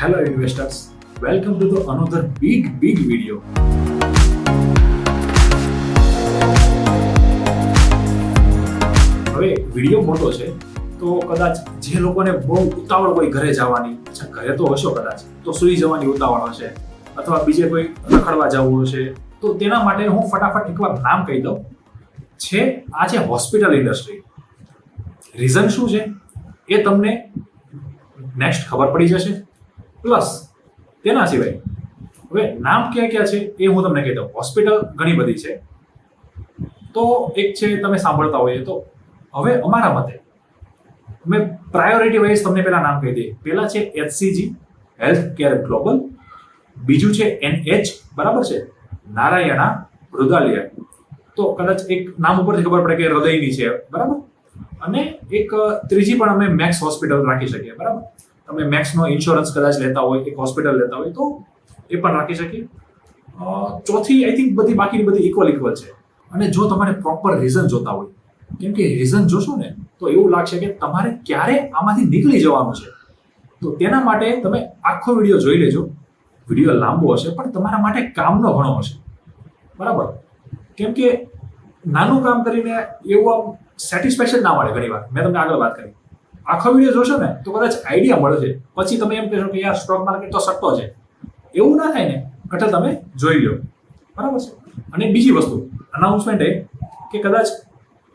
Hello investors, welcome to the another big video. હવે video મોટો છે તો કદાચ જે લોકોને બહુ ઉતાવળ હોય ઘરે જવાની, ઘરે તો હશો કદાચ તો સુઈ જવાની ઉતાવળ હશે અથવા બીજે કોઈ રખડવા જવું હશે, તો તેના માટે હું ફટાફટ એકવાર નામ કહી દઉં. છે આ છે હોસ્પિટલ ઇન્ડસ્ટ્રી. રીઝન શું છે એ તમને નેક્સ્ટ ખબર પડી જશે. પ્લસ તેના સિવાય હવે નામ ક્યાં ક્યાં છે એ હું તમને કહી દઉં. હોસ્પિટલ ઘણી બધી છે, તો એક છે તમે સાંભળતા હોઈએ તો હવે અમારા મતે અમે પ્રાયોરિટી વાઇઝ તમને પહેલા નામ કહી દઈએ. પહેલા છે HCG હેલ્થ કેર ગ્લોબલ, બીજું છે NH બરાબર છે નારાયણા હૃદયાલય, તો કદાચ એક નામ ઉપરથી ખબર પડે કે હૃદયની છે બરાબર. અને એક ત્રીજી પણ અમે મેક્સ હોસ્પિટલ રાખી શકીએ બરાબર. તમે મેક્સનો ઇન્સ્યોરન્સ કદાચ લેતા હોય, એક હોસ્પિટલ લેતા હોય તો એ પણ રાખી શકીએ. ચોથી આઈ થિંક બધી બાકીની બધી ઇક્વલ છે. અને જો તમારે પ્રોપર રીઝન જોતા હોય, કેમ કે રીઝન જોશો ને તો એવું લાગશે કે તમારે ક્યારે આમાંથી નીકળી જવાનું છે, તો તેના માટે તમે આખો વિડીયો જોઈ લેજો. વિડીયો લાંબો હશે પણ તમારા માટે કામનો ઘણો હશે બરાબર. કેમ કે નાનું કામ કરીને એવું આમ સેટિસ્ફેક્શન ના મળે ઘણી વાર. મેં તમને આગળ વાત કરી, આખો વિડીયો જોશો ને તો કદાચ આઈડિયા મળે છે, પછી તમે એમ કહેશો કે યાર સ્ટોક માર્કેટ તો સટ્ટો છે. એવું ના થાય ને, એટલે તમે જોઈ લો બરાબર છે. અને બીજી વસ્તુ અનાઉન્સમેન્ટ એ કે કદાચ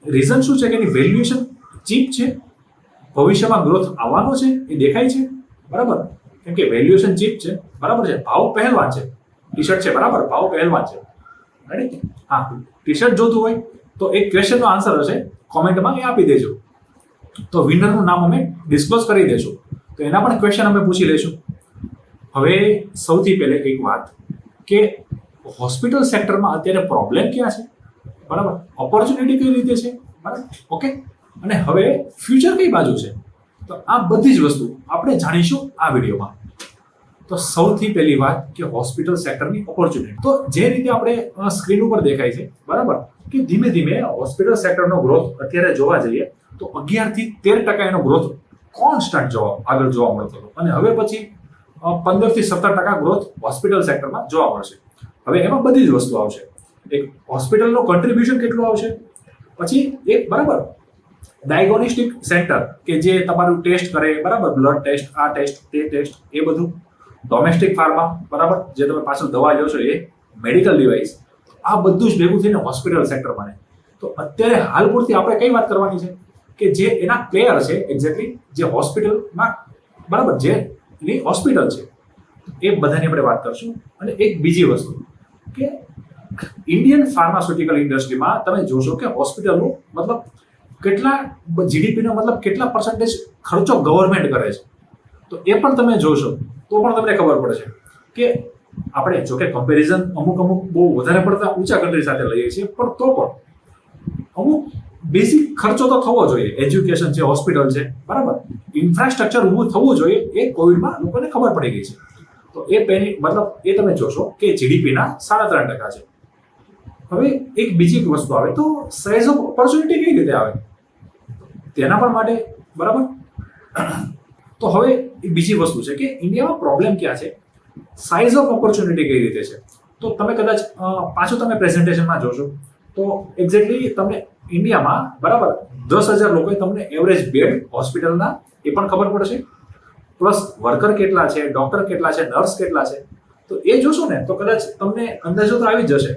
રીઝન શું છે કે એની વેલ્યુએશન ચીપ છે, ભવિષ્યમાં ગ્રોથ આવવાનો છે એ દેખાય છે બરાબર. કેમ કે વેલ્યુએશન ચીપ છે બરાબર છે, ભાવ પહેલવાન છે, ટી શર્ટ છે બરાબર, ભાવ પહેલવાન છે રાઈટ. હા, ટી શર્ટ જોતું હોય તો એક ક્વેશ્ચનનો આન્સર હશે, કોમેન્ટમાં એ આપી દેજો, તો વિનરનું નામ અમે ડિસ્ક્લોઝ કરી દઈશું. તો એના પણ ક્વેશ્ચન અમે પૂછી લઈશું. હવે સૌથી પહેલે એક વાત કે હોસ્પિટલ સેક્ટરમાં અત્યારે પ્રોબ્લેમ ક્યાં છે બરાબર, ઓપોર્ચ્યુનિટી કઈ રીતે છે બરાબર, ઓકે. અને હવે ફ્યુચર કઈ બાજુ છે, તો આ બધી જ વસ્તુ આપણે જાણીશું આ વિડીયોમાં. તો સૌથી પહેલી વાત કે હોસ્પિટલ સેક્ટરની ઓપોર્ચ્યુનિટી. તો જે રીતે આપણે સ્ક્રીન ઉપર દેખાય છે બરાબર કે ધીમે ધીમે હોસ્પિટલ સેક્ટરનો ગ્રોથ અત્યારે જોવા જઈએ તો 11 થી 13% એનો ગ્રોથ કોન્સ્ટન્ટ આગળ જોવા મળતો હતો, અને હવે પછી 15 થી 17% ગ્રોથ હોસ્પિટલ સેક્ટરમાં જોવા મળશે. હવે એમાં બધી જ વસ્તુ આવશે. એક હોસ્પિટલનો કન્ટ્રીબ્યુશન કેટલું આવશે, પછી એક બરાબર ડાયગ્નોસ્ટિક સેન્ટર કે જે તમારું ટેસ્ટ કરે બરાબર, બ્લડ ટેસ્ટ, આ ટેસ્ટ, તે ટેસ્ટ, એ બધું. ડોમેસ્ટિક ફાર્મા બરાબર, જે તમે પાછળ દવા લો છો એ, મેડિકલ ડિવાઇસ, આ બધું જ ભેગું થઈને હોસ્પિટલ સેક્ટર બને. તો અત્યારે હાલ પૂરતી આપણે કઈ વાત કરવાની છે કે જે એના પ્લેયર છે એક્ઝેક્ટલી જે હોસ્પિટલમાં બરાબર, જે એની હોસ્પિટલ છે એ બધાની આપણે વાત કરશું. અને એક બીજી વસ્તુ કે ઇન્ડિયન ફાર્માસ્યુટિકલ ઇન્ડસ્ટ્રીમાં તમે જોશો કે હોસ્પિટલનું મતલબ કેટલા જીડીપીનો મતલબ કેટલા પર્સન્ટેજ ખર્ચો ગવર્મેન્ટ કરે છે, તો એ પણ તમે જોશો તો પણ તમને ખબર પડે છે કે આપણે જોકે કમ્પેરિઝન અમુક બહુ વધારે પડતા ઊંચા કન્ટ્રી સાથે લઈએ છીએ, પણ તો પણ અમુક બેઝિક ખર્ચો તો થવો જોઈએ. એજ્યુકેશન છે, હોસ્પિટલ છે બરાબર, ઇન્ફ્રાસ્ટ્રક્ચર ઊભું થવું જોઈએ, એ કોવિડમાં લોકોને ખબર પડી ગઈ છે. તો એ મતલબ એ તમે જોશો કે જીડીપીના 3.5% છે. હવે એક બીજી વસ્તુ આવે તો સાઇઝ ઓફ ઓપોર્ચ્યુનિટી કઈ રીતે આવે તેના પણ માટે બરાબર. તો હવે એક બીજી વસ્તુ છે કે ઇન્ડિયામાં પ્રોબ્લેમ ક્યાં છે, સાઇઝ ઓફ ઓપોર્ચ્યુનિટી કઈ રીતે છે. તો તમે કદાચ પાછું તમે પ્રેઝન્ટેશનમાં જોશો તો એક્ઝેક્ટલી તમને ઇન્ડિયામાં બરાબર 10,000 લોકોએ તમને એવરેજ બેડ હોસ્પિટલના એ પણ ખબર પડશે, પ્લસ વર્કર કેટલા છે, ડોક્ટર કેટલા છે, નર્સ કેટલા છે, તો એ જોશો ને તો કદાચ તમને અંદાજો તો આવી જ જશે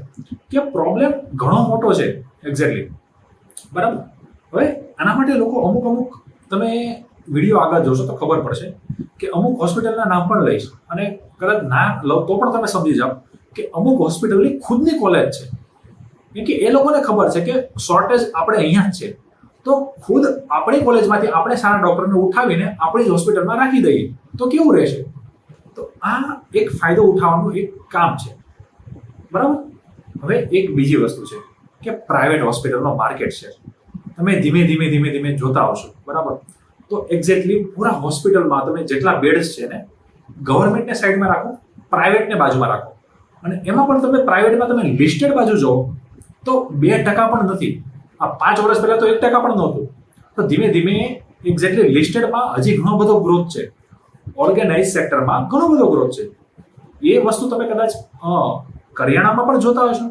કે પ્રોબ્લેમ ઘણો મોટો છે એક્ઝેક્ટલી બરાબર. હવે આના માટે લોકો અમુક તમે વિડીયો આગળ જોશો તો ખબર પડશે કે અમુક હોસ્પિટલના નામ પણ લઈશ, અને કદાચ ના લો તો પણ તમે સમજી જાઓ કે અમુક હોસ્પિટલની ખુદની કોલેજ છે, કેમ કે એ લોકોને ખબર છે કે શોર્ટેજ આપણે અહીંયા જ છે, તો ખુદ આપણી કોલેજમાંથી આપણે સારા ડોક્ટરને ઉઠાવીને આપણી જ હોસ્પિટલમાં રાખી દઈએ તો કેવું રહેશે. તો આ એક ફાયદો ઉઠાવવાનું એક કામ છે બરાબર. હવે એક બીજી વસ્તુ છે કે પ્રાઇવેટ હોસ્પિટલનો માર્કેટ છે. તમે ધીમે જોતા આવશો બરાબર, તો એક્ઝેક્ટલી પૂરા હોસ્પિટલમાં તમે જેટલા બેડ્સ છે ને ગવર્મેન્ટને સાઈડમાં રાખો, પ્રાઇવેટને બાજુમાં રાખો, અને એમાં પણ તમે પ્રાઇવેટમાં તમે લિસ્ટેડ બાજુ જો તો 2% પણ નથી. આ 5 વર્ષ પહેલા તો 1% પણ નહોતું. તો ધીમે એક્ઝેક્ટલી લિસ્ટેડમાં હજી ઘણો બધો ગ્રોથ છે. ઓર્ગેનાઇઝ સેક્ટરમાં ઘણો બધો ગ્રોથ છે. એ વસ્તુ તમે કદાચ કરિયાણામાં પણ જોતા હશો,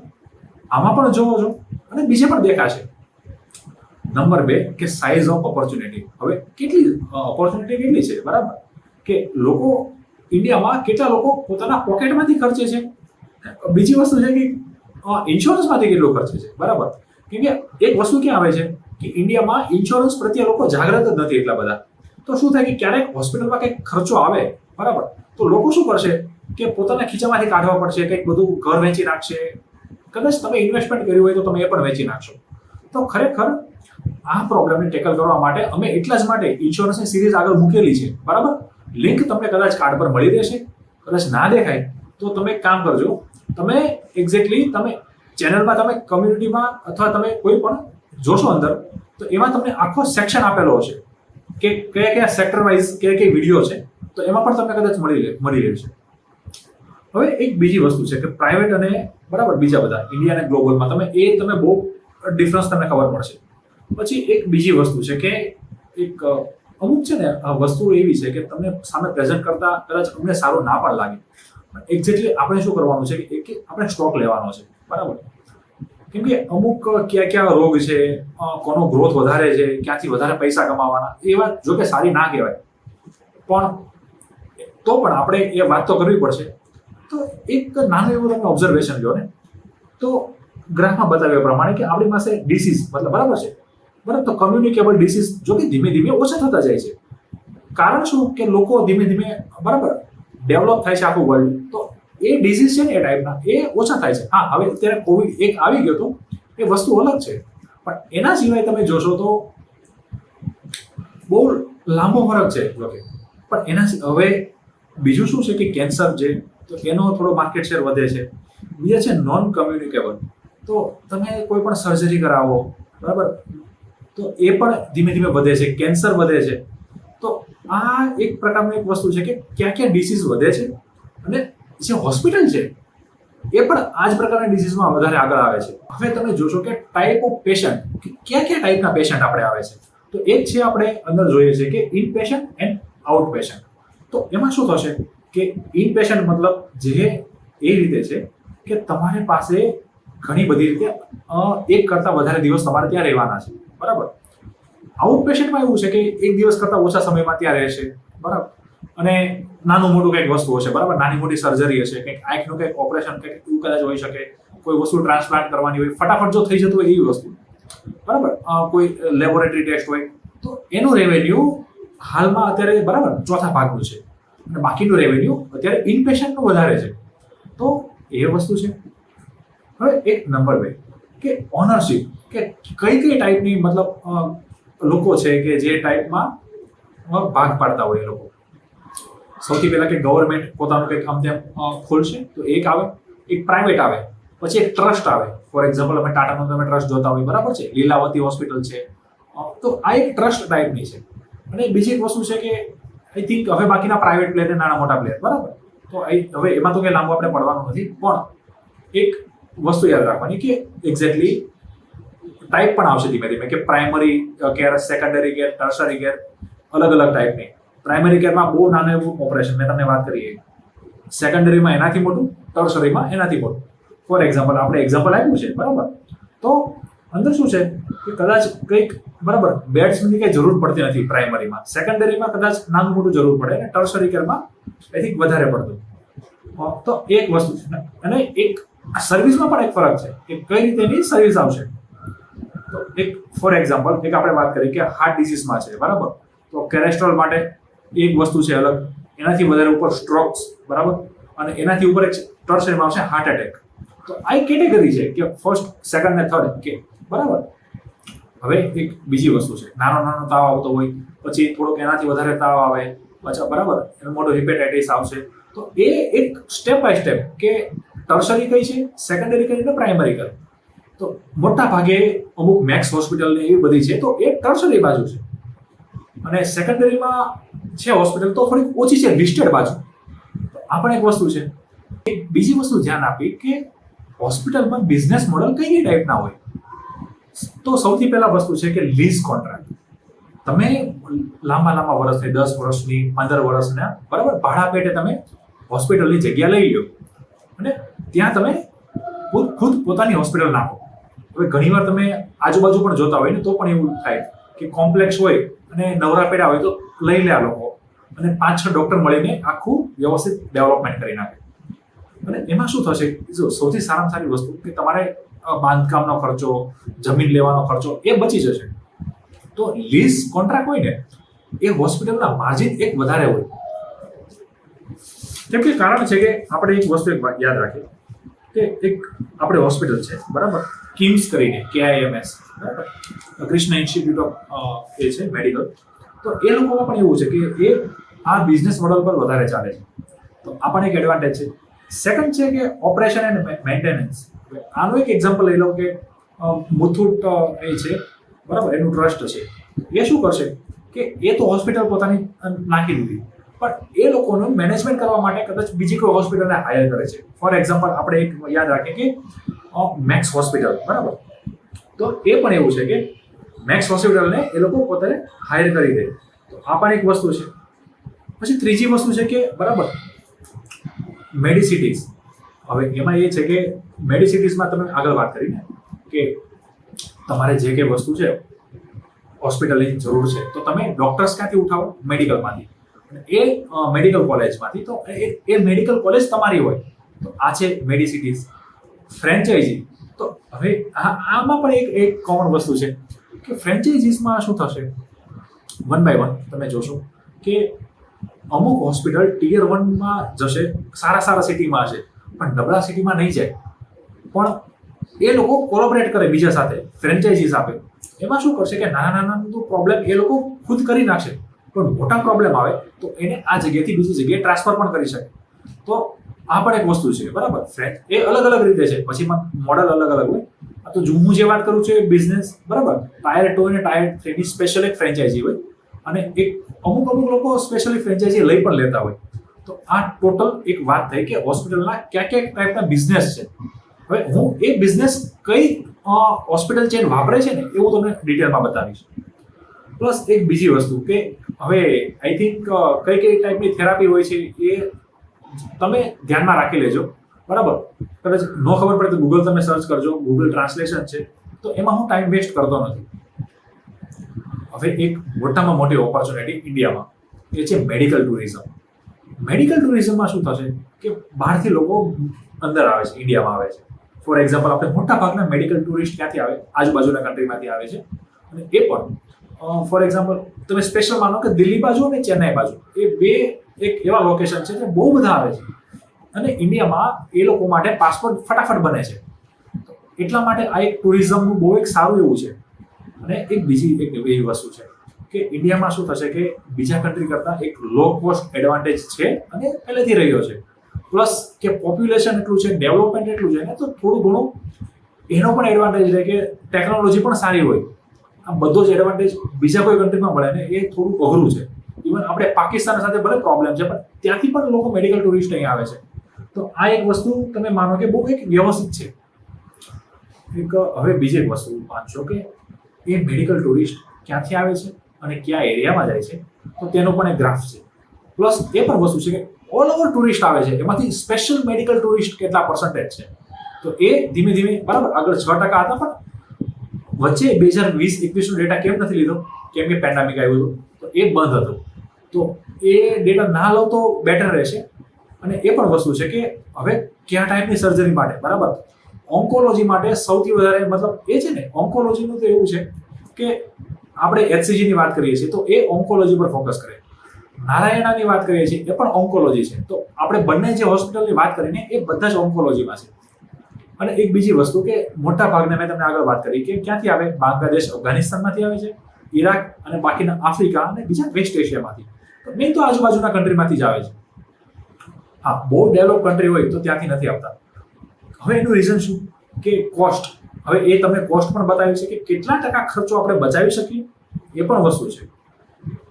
આમાં પણ જોવો છો અને બીજે પણ દેખાશે. નંબર 2 કે સાઇઝ ઓફ ઓપોર્ચ્યુનિટી. હવે કેટલી ઓપોર્ચ્યુનિટી કેટલી છે, બરાબર, કે લોકો ઇન્ડિયામાં કેટલા લોકો પોતાના પોકેટમાંથી ખર્ચે છે. બીજી વસ્તુ છે કે ઇન્સ્યોરન્સમાંથી કેટલો ખર્ચે છે, બરાબર. કેમ કે એક વસ્તુ ક્યાં આવે છે કે ઇન્ડિયામાં ઇન્સ્યોરન્સ પ્રત્યે લોકો જાગૃત જ નથી એટલા બધા. તો શું થાય કે ક્યારેક હોસ્પિટલમાં કંઈક ખર્ચો આવે, બરાબર, તો લોકો શું કરશે કે પોતાના ખીચામાંથી કાઢવા પડશે, કંઈક બધું ઘર વેચી નાખશે. કદાચ તમે ઇન્વેસ્ટમેન્ટ કર્યું હોય તો તમે એ પણ વેચી નાખશો. તો ખરેખર આ પ્રોબ્લેમને ટેકલ કરવા માટે અમે એટલા જ માટે ઇન્સ્યોરન્સની સિરીઝ આગળ મૂકેલી છે, બરાબર. લિંક તમને કદાચ કાર્ડ પર મળી રહેશે. કદાચ ના દેખાય તો તમે એક કામ કરજો, તમે એક્ઝેક્ટલી તમે ચેનલમાં, તમે કમ્યુનિટીમાં અથવા તમે કોઈ પણ જોશો અંદર, તો એમાં તમને આખો સેક્શન આપેલો હશે કે કયા કયા સેક્ટર વાઇઝ કયા કઈ વિડીયો છે, તો એમાં પણ તમને કદાચ મળી રહેશે. હવે એક બીજી વસ્તુ છે કે પ્રાઇવેટ અને બરાબર બીજા બધા ઇન્ડિયા અને ગ્લોબલમાં તમે બહુ ડિફરન્સ તમને ખબર પડશે. પછી એક બીજી વસ્તુ છે કે એક અમુક છે ને આ વસ્તુ એવી છે કે તમને સામે પ્રેઝન્ટ કરતા કદાચ અમને સારું ના પણ લાગે, એક્ઝેક્ટલી આપણે શું કરવાનું છે કે આપણે સ્ટોક લેવાનો છે, બરાબર. કેમ કે અમુક ક્યાં રોગ છે, કોનો ગ્રોથ વધારે છે, ક્યાંથી વધારે પૈસા કમાવાના, એ વાત જો કે સારી ના કહેવાય, પણ તો પણ આપણે એ વાત તો કરવી પડશે. તો એક નાનું એવું તમે ઓબ્ઝર્વેશન લો ને, તો ગ્રાફમાં બતાવ્યા પ્રમાણે કે આપણી પાસે ડિસીઝ મતલબ બરાબર છે, બરાબર, તો કમ્યુનિકેબલ ડિસીઝ જો કે ધીમે ધીમે ઓછા થતા જાય છે. કારણ શું કે લોકો ધીમે ધીમે બરાબર ડેવલપ થાય છે આખું વર્લ્ડ, તો એ ડિસીઝ છે ને એ ટાઈપના એ ઓછા થાય છે. હા, હવે અત્યારે કોવિડ એક આવી ગયો તો એ વસ્તુ અલગ છે, પણ એના સિવાય તમે જોશો તો બહુ લાંબો ફરક છે જોકે. પણ એના હવે બીજું શું છે કે કેન્સર છે, તો એનો થોડો માર્કેટ શેર વધે છે. બીજા છે નોન કમ્યુનિકેબલ, તો તમે કોઈ પણ સર્જરી કરાવો, બરાબર, તો એ પણ ધીમે ધીમે વધે છે, કેન્સર વધે છે. તો આ એક પ્રકારનું એક વસ્તુ છે કે ક્યાં ડિસીઝ વધે છે, અને જે હોસ્પિટલ છે એ પણ આ જ પ્રકારના ડિસીઝમાં વધારે આગળ આવે છે. હવે તમે જોશો કે ટાઈપ ઓફ પેશન્ટ, ક્યાં ટાઈપના પેશન્ટ આપણે આવે છે, તો એક છે આપણે અંદર જોઈએ છે કે in patient and out patient. તો એમાં શું થશે કે ઇન પેશન્ટ મતલબ જે એ રીતે છે કે તમારી પાસે ઘણી બધી રીતે એક કરતાં વધારે દિવસ તમારે ત્યાં રહેવાના છે, બરાબર. આઉટ પેશન્ટમાં એવું છે કે એક દિવસ કરતાં ઓછા સમયમાં ત્યાં રહેશે, બરાબર, અને નાનું મોટું કંઈક વસ્તુ હશે, બરાબર, નાની મોટી સર્જરી હશે, કંઈક આંખનું કંઈક ઓપરેશન કંઈક એવું કદાચ હોઈ શકે, કોઈ વસ્તુ ટ્રાન્સપ્લાન્ટ કરવાની હોય, ફટાફટ જો થઈ જતું હોય એવી વસ્તુ, બરાબર, કોઈ લેબોરેટરી ટેસ્ટ હોય, તો એનું રેવન્યુ હાલમાં અત્યારે બરાબર ચોથા ભાગનું છે, અને બાકીનું રેવન્યુ અત્યારે ઇનપેશન્ટનું વધારે છે. તો એ વસ્તુ છે. હવે એક નંબર 2 કે ઓનરશિપ, કે કઈ ટાઈપની મતલબ લોકો છે કે જે ટાઈપમાં ભાગ પાડતા હોય એ લોકો. સૌથી પહેલા કે ગવર્મેન્ટ પોતાનું કંઈક આમ તેમ ખોલશે, તો એક આવે, એક પ્રાઇવેટ આવે, પછી એક ટ્રસ્ટ આવે. ફોર એક્ઝામ્પલ અમે ટાટાનો તમે ટ્રસ્ટ જોતા હોય, બરાબર છે, લીલાવતી હોસ્પિટલ છે, તો આ એક ટ્રસ્ટ ટાઈપની છે. અને બીજી એક વસ્તુ છે કે આઈ થિંક હવે બાકીના પ્રાઇવેટ પ્લેયર નાના મોટા પ્લેયર, બરાબર, તો હવે એમાં તો કંઈ લાંબુ આપણે પડવાનું નથી, પણ એક વસ્તુ યાદ રાખવાની કે એક્ઝેક્ટલી ટાઈપ પણ આવશે ધીમે ધીમે, કે primary care, secondary care, tertiary care, અલગ અલગ ટાઈપની. પ્રાઇમરી કેરમાં બહુ નાનું એવું ઓપરેશન મેં તમને વાત કરી, સેકન્ડરીમાં એનાથી મોટું, ટર્સરીમાં એનાથી મોટું. ફોર એક્ઝામ્પલ આપણે એક્ઝામ્પલ આપ્યું છે, બરાબર. તો અંદર શું છે કે કદાચ કંઈક બરાબર બેડ્સની કંઈ જરૂર પડતી નથી પ્રાઇમરીમાં, સેકન્ડરીમાં કદાચ નાનું મોટું જરૂર પડે, અને ટર્સરી કેરમાં આઈ થિંક વધારે પડતું. તો એક વસ્તુ છે, અને એક સર્વિસમાં પણ એક ફરક છે કે કઈ રીતે એની સર્વિસ આવશે. તો એક ફોર એક્ઝામ્પલ એક આપણે વાત કરીએ કે હાર્ટ ડિસીઝમાં છે, બરાબર, તો કોલેસ્ટ્રોલ માટે એક વસ્તુ છે અલગ, એનાથી વધારે ઉપર સ્ટ્રોક્સ, બરાબર, અને એનાથી ઉપર એક ટર્સરીમાં આવશે હાર્ટ એટેક. તો આ એક કેટેગરી છે કે ફર્સ્ટ, સેકન્ડ ને થર્ડ કે, બરાબર. હવે એક બીજી વસ્તુ છે, નાનો તાવ આવતો હોય, પછી થોડોક એનાથી વધારે તાવ આવે, અચ્છા, બરાબર, એનો મોટો હિપેટાઇટિસ આવશે. તો એ એક સ્ટેપ બાય સ્ટેપ કે ટર્સરી કઈ છે, સેકન્ડરી કઈ ને પ્રાઇમરી કઈ. તો મોટા ભાગે અમુક મેક્સ હોસ્પિટલ ને એવી બધી છે, તો એ ટર્સરી બાજુ છે, અને સેકન્ડરીમાં છે હોસ્પિટલ તો થોડીક ઓછી છે લિસ્ટેડ બાજુ. તો આ પણ એક વસ્તુ છે. એક બીજી વસ્તુ ધ્યાન આપી કે હોસ્પિટલમાં બિઝનેસ મોડલ કઈ ટાઈપના હોય. તો સૌથી પહેલા વસ્તુ છે કે લીઝ કોન્ટ્રાક્ટ. તમે લાંબા લાંબા વર્ષની 10 વર્ષની 15 વર્ષના બરાબર ભાડા પેટે તમે હોસ્પિટલની જગ્યા લઈ લો અને ત્યાં તમે ખુદ પોતાની હોસ્પિટલ નાખો. હવે ઘણીવાર તમે આજુબાજુ પણ જોતા હોય ને તો પણ એવું થાય કે કોમ્પ્લેક્સ હોય અને નવરા પેડા હોય તો લઈ લે આ લોકો અને 5-6 ડોક્ટર મળીને આખું વ્યવસ્થિત ડેવલપમેન્ટ કરી નાખે. અને એમાં શું થશે, જો સૌથી સારામાં સારી વસ્તુ કે તમારે બાંધકામનો ખર્ચો, જમીન લેવાનો ખર્ચો એ બચી જશે. તો લીઝ કોન્ટ્રાક્ટ હોય ને એ હોસ્પિટલના માર્જિન એક વધારે હોય. કેમ કે કારણ છે કે આપણે એક વસ્તુ યાદ રાખીએ કે એક આપણે હોસ્પિટલ છે બરાબર, કિમ્સ કરીને KIMS બરાબર, કૃષ્ણ ઇન્સ્ટિટ્યૂટ ઓફ એ છે મેડિકલ. તો એ લોકોમાં પણ એવું છે કે એ આ બિઝનેસ મોડલ પર વધારે ચાલે છે. તો આ પણ એક એડવાન્ટેજ છે. સેકન્ડ છે કે ઓપરેશન એન્ડ મેન્ટેનન્સ. આનું એક એક્ઝામ્પલ લઈ લો કે મુથુટ એ છે બરાબર, એનું ટ્રસ્ટ છે. એ શું કરશે કે એ તો હોસ્પિટલ પોતાની નાખી દીધી, પણ એ લોકોનું મેનેજમેન્ટ કરવા માટે કદાચ બીજી કોઈ હોસ્પિટલને હાયર કરે છે. ફોર એક્ઝામ્પલ આપણે એક યાદ રાખીએ કે મેક્સ હોસ્પિટલ બરાબર, તો એ પણ એવું છે કે મેક્સ હોસ્પિટલને એ લોકો પોતે હાયર કરી દે. તો આ પણ એક વસ્તુ છે. પછી ત્રીજી વસ્તુ છે કે બરાબર મેડિસિટીઝ. હવે એમાં એ છે કે મેડિસિટીઝમાં તમે આગળ વાત કરીને કે તમારે જે કંઈ વસ્તુ છે હોસ્પિટલની જરૂર છે તો તમે ડોક્ટર્સ ક્યાંથી ઉઠાવો? મેડિકલમાંથી. એ મેડિકલ કોલેજમાંથી. તો એ મેડિકલ કોલેજ તમારી હોય. તો આ છે મેડિસિટીઝ. ફ્રેન્ચાઇઝી. તો હવે આમાં પણ એક કોમન વસ્તુ છે કે ફ્રેન્ચાઇઝીસમાં શું થશે, 1 by 1 તમે જોશો કે અમુક હોસ્પિટલ ટિયર 1માં જશે, સારા સિટીમાં હશે, પણ નબળા સિટીમાં નહીં જાય. પણ એ લોકો કોલોબરેટ કરે બીજા સાથે, ફ્રેન્ચાઇઝીસ આપે. એમાં શું કરશે કે નાના પ્રોબ્લેમ એ લોકો ખુદ કરી નાખશે, પણ મોટા પ્રોબ્લેમ આવે તો એને આ જગ્યાએથી બીજી જગ્યાએ ટ્રાન્સફર પણ કરી શકે. તો આ પણ એક વસ્તુ છે બરાબર. એ અલગ રીતે છે, પછી મોડલ અલગ હોય. આ તો હું જે વાત કરું છું એ બિઝનેસ બરાબર, ટાયર 2 અને ટાયર 3 ની સ્પેશિયલ એક ફ્રેન્ચાઇઝી હોય અને એક અમુક લોકો સ્પેશિયલી ફ્રેન્ચાઇઝી લઈ પણ લેતા હોય. તો આ ટોટલ એક વાત થઈ કે હોસ્પિટલના કયા ટાઈપના બિઝનેસ છે. હવે હું એ બિઝનેસ કઈ હોસ્પિટલ ચેન વાપરે છે ને એવું તમને ડિટેલમાં બતાવીશ. પ્લસ એક બીજી વસ્તુ કે હવે આઈ થિંક કઈ ટાઈપની થેરાપી હોય છે એ તમે ધ્યાનમાં રાખી લેજો બરાબર. કદાચ ન ખબર પડે તો ગૂગલ તમે સર્ચ કરજો, ગૂગલ ટ્રાન્સલેશન છે. તો એમાં હું ટાઈમ વેસ્ટ કરતો નથી. હવે એક મોટામાં મોટી ઓપોર્ચ્યુનિટી ઇન્ડિયામાં એ છે મેડિકલ ટુરિઝમ. મેડિકલ ટુરિઝમમાં શું થશે કે બહારથી લોકો અંદર આવે છે, ઇન્ડિયામાં આવે છે. ફોર એક્ઝામ્પલ આપણે મોટા ભાગના મેડિકલ ટુરિસ્ટ ક્યાંથી આવે? આજુબાજુના કન્ટ્રીમાંથી આવે છે. અને એ પણ ફોર એક્ઝામ્પલ તમે સ્પેશિયલ માનો કે દિલ્હી બાજુ અને ચેન્નાઈ બાજુ, એ બે એક એવા લોકેશન છે જે બહુ બધા આવે છે. અને ઇન્ડિયામાં એ લોકો માટે પાસપોર્ટ ફટાફટ બને છે. એટલા માટે આ એક ટુરિઝમનું બહુ એક સારું એવું છે. અને એક બીજી એક એવી વસ્તુ છે કે ઇન્ડિયામાં શું થશે કે બીજા કન્ટ્રી કરતાં એક લો કોસ્ટ એડવાન્ટેજ છે અને પહેલેથી રહ્યો છે. પ્લસ કે પોપ્યુલેશન એટલું છે, ડેવલપમેન્ટ એટલું છે ને, તો થોડું ઘણું એનો પણ એડવાન્ટેજ રહે કે ટેકનોલોજી પણ સારી હોય. આ બધો જ એડવાન્ટેજ બીજા કોઈ કન્ટ્રીમાં મળે ને એ થોડું અઘરું છે. ઇવન આપણે પાકિસ્તાન સાથે ભલે પ્રોબ્લેમ છે, પણ ત્યાંથી પણ લોકો મેડિકલ ટુરિસ્ટ અહીં આવે છે. તો આ એક વસ્તુ તમે માનો કે બહુ એક વ્યવસ્થિત છે. એક હવે બીજી એક વસ્તુ માનશો કે એ મેડિકલ ટુરિસ્ટ ક્યાંથી આવે છે અને કયા એરિયામાં જાય છે, તો તેનો પણ એક ગ્રાફ છે. પ્લસ એ પણ વસ્તુ છે કે ઓલ ઓવર ટુરિસ્ટ આવે છે, એમાંથી સ્પેશિયલ મેડિકલ ટુરિસ્ટ કેટલા પર્સન્ટેજ છે. તો એ ધીમે ધીમે બરાબર આગળ 6% હતા, પણ વચ્ચે 2020-21નો ડેટા કેમ નથી લીધો? કેમ કે પેન્ડેમિક આવ્યું હતું, તો એ બંધ હતું. તો એ ડેટા ના લો તો બેટર રહેશે. અને એ પણ વસ્તુ છે કે હવે કયા ટાઈપની સર્જરી માટે બરાબર, ઓન્કોલોજી માટે સૌથી વધારે મતલબ એ છે ને, ઓન્કોલોજીનું તો એવું છે કે આપણે HCGની વાત કરીએ છીએ તો એ ઓન્કોલોજી પર ફોકસ કરે. નારાયણાની વાત કરીએ છીએ એ પણ ઓન્કોલોજી છે. તો આપણે બંને જે હોસ્પિટલની વાત કરીને એ બધા જ ઓન્કોલોજીમાં છે. અને એક બીજી વસ્તુ કે મોટા ભાગના મેં તમને આગળ વાત કરી કે ક્યાંથી આવે? બાંગ્લાદેશ, અફઘાનિસ્તાનમાંથી આવે છે, ઈરાક અને બાકીના આફ્રિકા અને બીજા વેસ્ટ એશિયામાંથી. તો મેં તો આજુબાજુના કન્ટ્રીમાંથી જ આવે છે. હા, બહુ ડેવલપ કન્ટ્રી હોય તો ત્યાંથી નથી આવતા. હવે એનું રીઝન શું કે કોસ્ટ. હવે એ તમને કોસ્ટ પણ બતાવ્યું છે કે કેટલા ટકા ખર્ચો આપણે બચાવી શકીએ, એ પણ વસ્તુ છે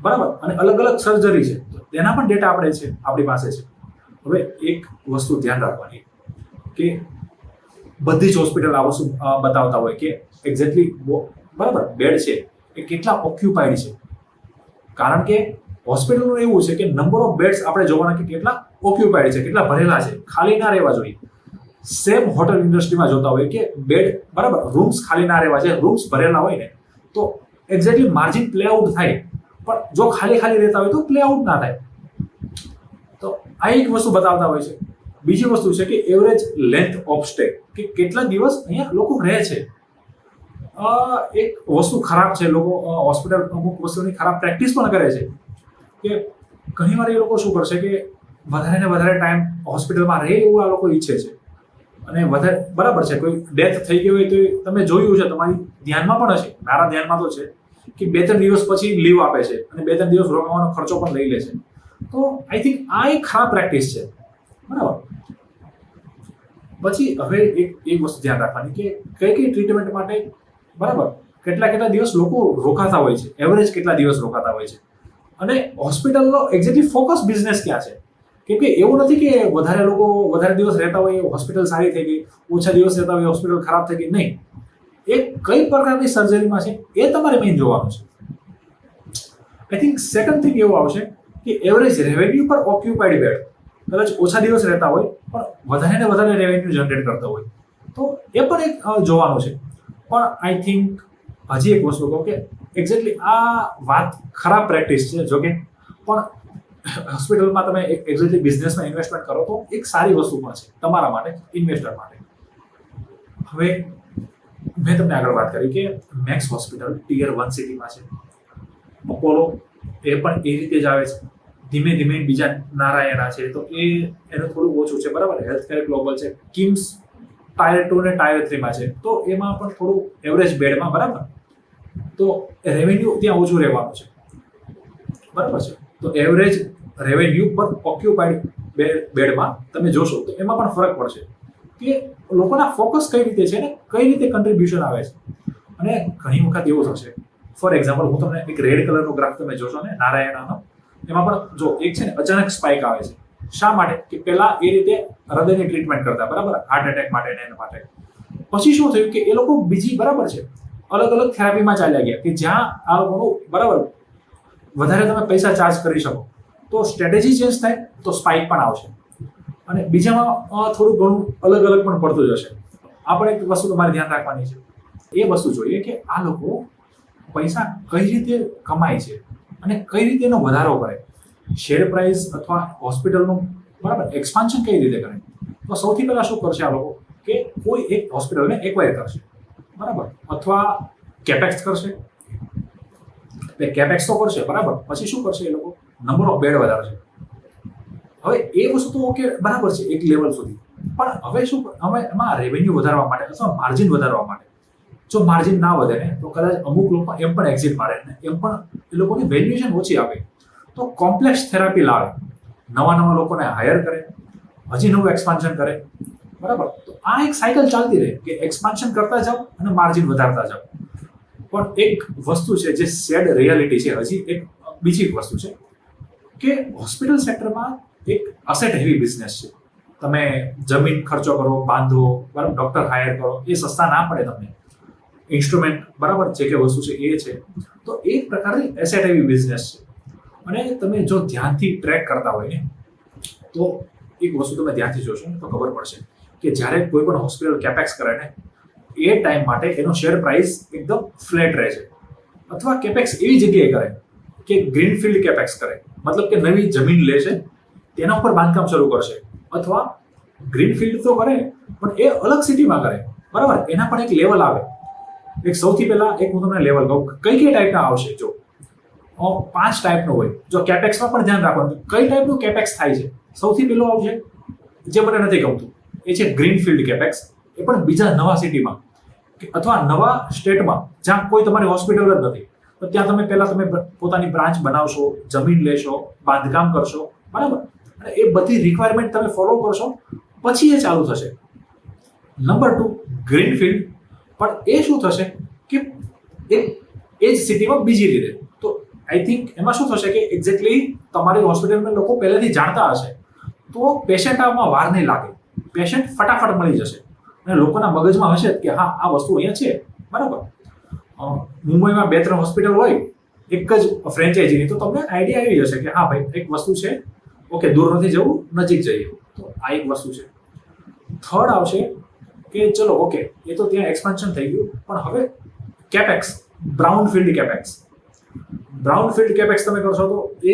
બરાબર. અને અલગ અલગ સર્જરી છે, તેના પણ ડેટા આપણે છે, આપણી પાસે છે. હવે એક વસ્તુ ધ્યાન રાખવાની કે બધી જ હોસ્પિટલ આ વસ્તુ બતાવતા હોય કે એક્ઝેક્ટલી બરાબર બેડ છે એ કેટલા ઓક્યુપાઈડ છે. કારણ કે હોસ્પિટલનું એવું છે કે નંબર ઓફ બેડ્સ આપણે જોવાના કે કેટલા ઓક્યુપાઈડ છે, કેટલા ભરેલા છે, ખાલી ના રહેવા જોઈએ. સેમ હોટલ ઇન્ડસ્ટ્રીમાં જોતા હોય કે બેડ બરાબર રૂમ્સ ખાલી ના રહેવા છે, રૂમ્સ ભરેલા હોય ને તો એક્ઝેક્ટલી માર્જિન પ્લે આઉટ થાય, પણ જો ખાલી ખાલી રહેતા હોય તો પ્લે આઉટ ના થાય. તો આ એક વસ્તુ બતાવતા હોય છે. બીજી વસ્તુ છે કે એવરેજ લેન્થ ઓફ સ્ટે, કે કેટલા દિવસ અહીંયા લોકો રહે છે. એક વસ્તુ ખરાબ છે, લોકો હોસ્પિટલ અમુક વસ્તુની ખરાબ પ્રેક્ટિસ પણ કરે છે કે ઘણી વાર એ લોકો શું કરશે કે વધારે ને વધારે ટાઈમ હોસ્પિટલમાં રહે એવું આ લોકો ઈચ્છે છે. અને વધારે બરાબર છે, કોઈ ડેથ થઈ ગઈ હોય તો તમે જોયું છે, તમારી ધ્યાનમાં પણ હશે, મારા ધ્યાનમાં તો છે કે 2-3 દિવસ પછી લીવ આપે છે અને 2-3 દિવસ રોકાવાનો ખર્ચો પણ લઈ લે છે. તો આઈ થિંક આ એક ખરાબ પ્રેક્ટિસ છે, બરાબર. પછી હવે એક વસ્તુ ધ્યાન રાખવાની કે કઈ ટ્રીટમેન્ટ માટે બરાબર કેટલા દિવસ લોકો રોકાતા હોય છે, એવરેજ કેટલા દિવસ રોકાતા હોય છે, અને હોસ્પિટલનો એક્ઝેક્ટલી ફોકસ બિઝનેસ ક્યાં છે. કેમ કે એવું નથી કે વધારે લોકો વધારે દિવસ રહેતા હોય હોસ્પિટલ સારી થઈ ગઈ, ઓછા દિવસ રહેતા હોય હોસ્પિટલ ખરાબ થઈ ગઈ. નહીં, એ કઈ પ્રકારની સર્જરીમાં છે એ તમારે મેઇન જોવાનું છે. આઈ થિંક સેકન્ડ થિંગ એવું આવશે કે એવરેજ રેવન્યુ પર ઓક્યુપાઈડ બેડ, કદાચ ઓછા દિવસ રહેતા હોય પણ વધારે ને વધારે રેવન્યુ જનરેટ કરતા હોય, તો એ પણ એક જોવાનું છે. પણ આઈ થિંક હજી એક વસ્તુ કહું કે એક્ઝેક્ટલી આ વાત ખરાબ પ્રેક્ટિસ છે, જોકે પણ હોસ્પિટલમાં તમે એક્ઝેક્ટલી બિઝનેસમાં ઇન્વેસ્ટમેન્ટ કરો તો એક સારી વસ્તુ પણ છે તમારા માટે, ઇન્વેસ્ટર માટે. હવે મેં તમને આગળ વાત કરી કે મેક્સ હોસ્પિટલ ટિયર 1 સિટીમાં છે, અપોલો એ પણ એ રીતે જ આવે છે. ધીમે ધીમે બીજા નારાયણા છે તો એનું થોડું ઓછું છે, બરાબર. હેલ્થકેર ગ્લોબલ છે, કિમ્સ ટાયર 2 ને ટાયર 3માં છે, તો એમાં પણ થોડું એવરેજ બેડમાં, બરાબર. તો રેવન્યુ ત્યાં ઓછું રહેવાનું છે, બરાબર છે. તો એવરેજ રેવન્યુ પર ઓક્યુપાઈડ બેડમાં તમે જોશો તો એમાં પણ ફરક પડશે કે લોકોના ફોકસ કઈ રીતે છે ને કઈ રીતે કન્ટ્રીબ્યુશન આવે છે. અને ઘણી વખત એવું થશે, ફોર એક્ઝામ્પલ હું તમને એક રેડ કલરનો ગ્રાફ તમે જોશો ને નારાયણાનો, એમાં પણ જો એક છે ને અચાનક સ્પાઇક આવે છે. શા માટે? કે પહેલા એ રીતે હૃદયની ટ્રીટમેન્ટ કરતા, બરાબર, હાર્ટ એટેક માટે ને એના માટે. પછી શું થયું કે એ લોકો બીજી, બરાબર છે, અલગ અલગ થેરાપીમાં ચાલ્યા ગયા કે જ્યાં આ લોકોનું, બરાબર, વધારે તમે પૈસા ચાર્જ કરી શકો, તો સ્ટ્રેટેજી ચેન્જ થાય તો સ્પાઇક પણ આવશે. અને બીજામાં થોડું ઘણું અલગ અલગ પણ પડતું જશે. આપણે એક વસ્તુ તમારે ધ્યાન રાખવાની છે, એ વસ્તુ જોઈએ કે આ લોકો પૈસા કઈ રીતે કમાય છે અને કઈ રીતે એનો વધારો કરે. શેર પ્રાઇસ અથવા હોસ્પિટલનું, બરાબર, એક્સપાન્શન કઈ રીતે કરે. તો સૌથી પહેલા શું કરશે આ લોકો કે કોઈ એક હોસ્પિટલને એક્વાયર કરશે, બરાબર, અથવા કેપેક્સ કરશે. કેપેક્સ તો કરશે, બરાબર. પછી શું કરશે એ લોકો? નંબર ઓફ બેડ વધારશે. હવે એ વસ્તુ તો ઓકે, બરાબર છે એક લેવલ સુધી, પણ હવે શું, હવે એમાં રેવન્યુ વધારવા માટે અથવા માર્જિન વધારવા માટે જો માર્જિન ના વધે ને તો કદાચ અમુક લોકો એમ પણ એક્ઝિટ મારે ને એમ પણ એ લોકોની વેલ્યુએશન ઓછી આવે, તો કોમ્પ્લેક્સ થેરાપી લાવે, નવા લોકોને હાયર કરે, હજી નવું એક્સપાન્શન કરે, બરાબર. તો આ એક સાયકલ ચાલતી રહે કે એક્સપાન્શન કરતા જાઓ અને માર્જિન વધારતા જાઓ. પણ એક વસ્તુ છે જે સેડ રિયાલિટી છે, હજી એક બીજી વસ્તુ છે કે હોસ્પિટલ સેક્ટરમાં એક અસેટ હેવી બિઝનેસ છે. તમે જમીન ખર્ચો કરો, બાંધો, બરાબર, ડોક્ટર હાયર કરો, એ સસ્તા ના પડે તમને. ઇન્સ્ટ્રુમેન્ટ, બરાબર, જે કે વસ્તુ છે એ છે. તો એક પ્રકારની એસેટ હેવી બિઝનેસ છે. અને તમે જો ધ્યાનથી ટ્રેક કરતા હોય ને તો એક વસ્તુ તમે ધ્યાનથી જોશો ને તો ખબર પડશે કે જ્યારે કોઈ પણ હોસ્પિટલ કેપેક્સ કરે ને એ ટાઈમ માટે એનો શેર પ્રાઇસ એકદમ ફ્લેટ રહે છે. અથવા કેપેક્સ એવી જગ્યાએ કરે કે ગ્રીનફિલ્ડ કેપેક્સ કરે, મતલબ કે નવી જમીન લે છે, તેના ઉપર બાંધકામ શરૂ કરશે. અથવા ગ્રીનફિલ્ડ તો કરે પણ એ અલગ સિટીમાં કરે, બરાબર. એના પણ એક લેવલ આવે. એક સૌથી પહેલા એક હું તમને લેવલ કહું, કઈ ટાઈપના આવશે. જો 5 ટાઈપનો હોય. જો કેપેક્સમાં પણ ધ્યાન રાખવાનું કઈ ટાઈપનું કેપેક્સ થાય છે. સૌથી પહેલું આવશે જે મને નથી ગમતું, એ છે ગ્રીનફિલ્ડ કેપેક્સ. એ પણ બીજા નવા સિટીમાં અથવા નવા સ્ટેટમાં જ્યાં કોઈ તમારી હોસ્પિટલ જ નથી, તો ત્યાં તમે પોતાની બ્રાન્ચ બનાવશો, જમીન લેશો, બાંધકામ કરશો, બરાબર. અને એ બધી રિક્વાયરમેન્ટ તમે ફોલો કરશો પછી એ ચાલુ થશે. Number 2, greenfield. પણ એ શું થશે કે એ જ સિટીમાં બીજી રીતે. તો આઈ થિંક એમાં શું થશે કે એક્ઝેક્ટલી તમારી હોસ્પિટલમાં લોકો પહેલેથી જાણતા હશે, તો પેશન્ટ આવવામાં વાર નહીં લાગે, પેશન્ટ ફટાફટ મળી જશે. અને લોકોના મગજમાં હશે કે હા આ વસ્તુ અહીંયા છે, બરાબર. મુંબઈમાં 2-3 હોસ્પિટલ હોય એક જ ફ્રેન્ચાઇઝીની, તો તમને આઈડિયા આવી જશે કે હા ભાઈ એક વસ્તુ છે, ઓકે દૂર નથી જવું, નજીક જઈએ. તો આ એક વસ્તુ છે. થર્ડ આવશે કે ચલો ઓકે એ તો ત્યાં એક્સપાન્શન થઈ ગયું, પણ હવે capex, brown field capex. Brown field capex તમે કરશો તો એ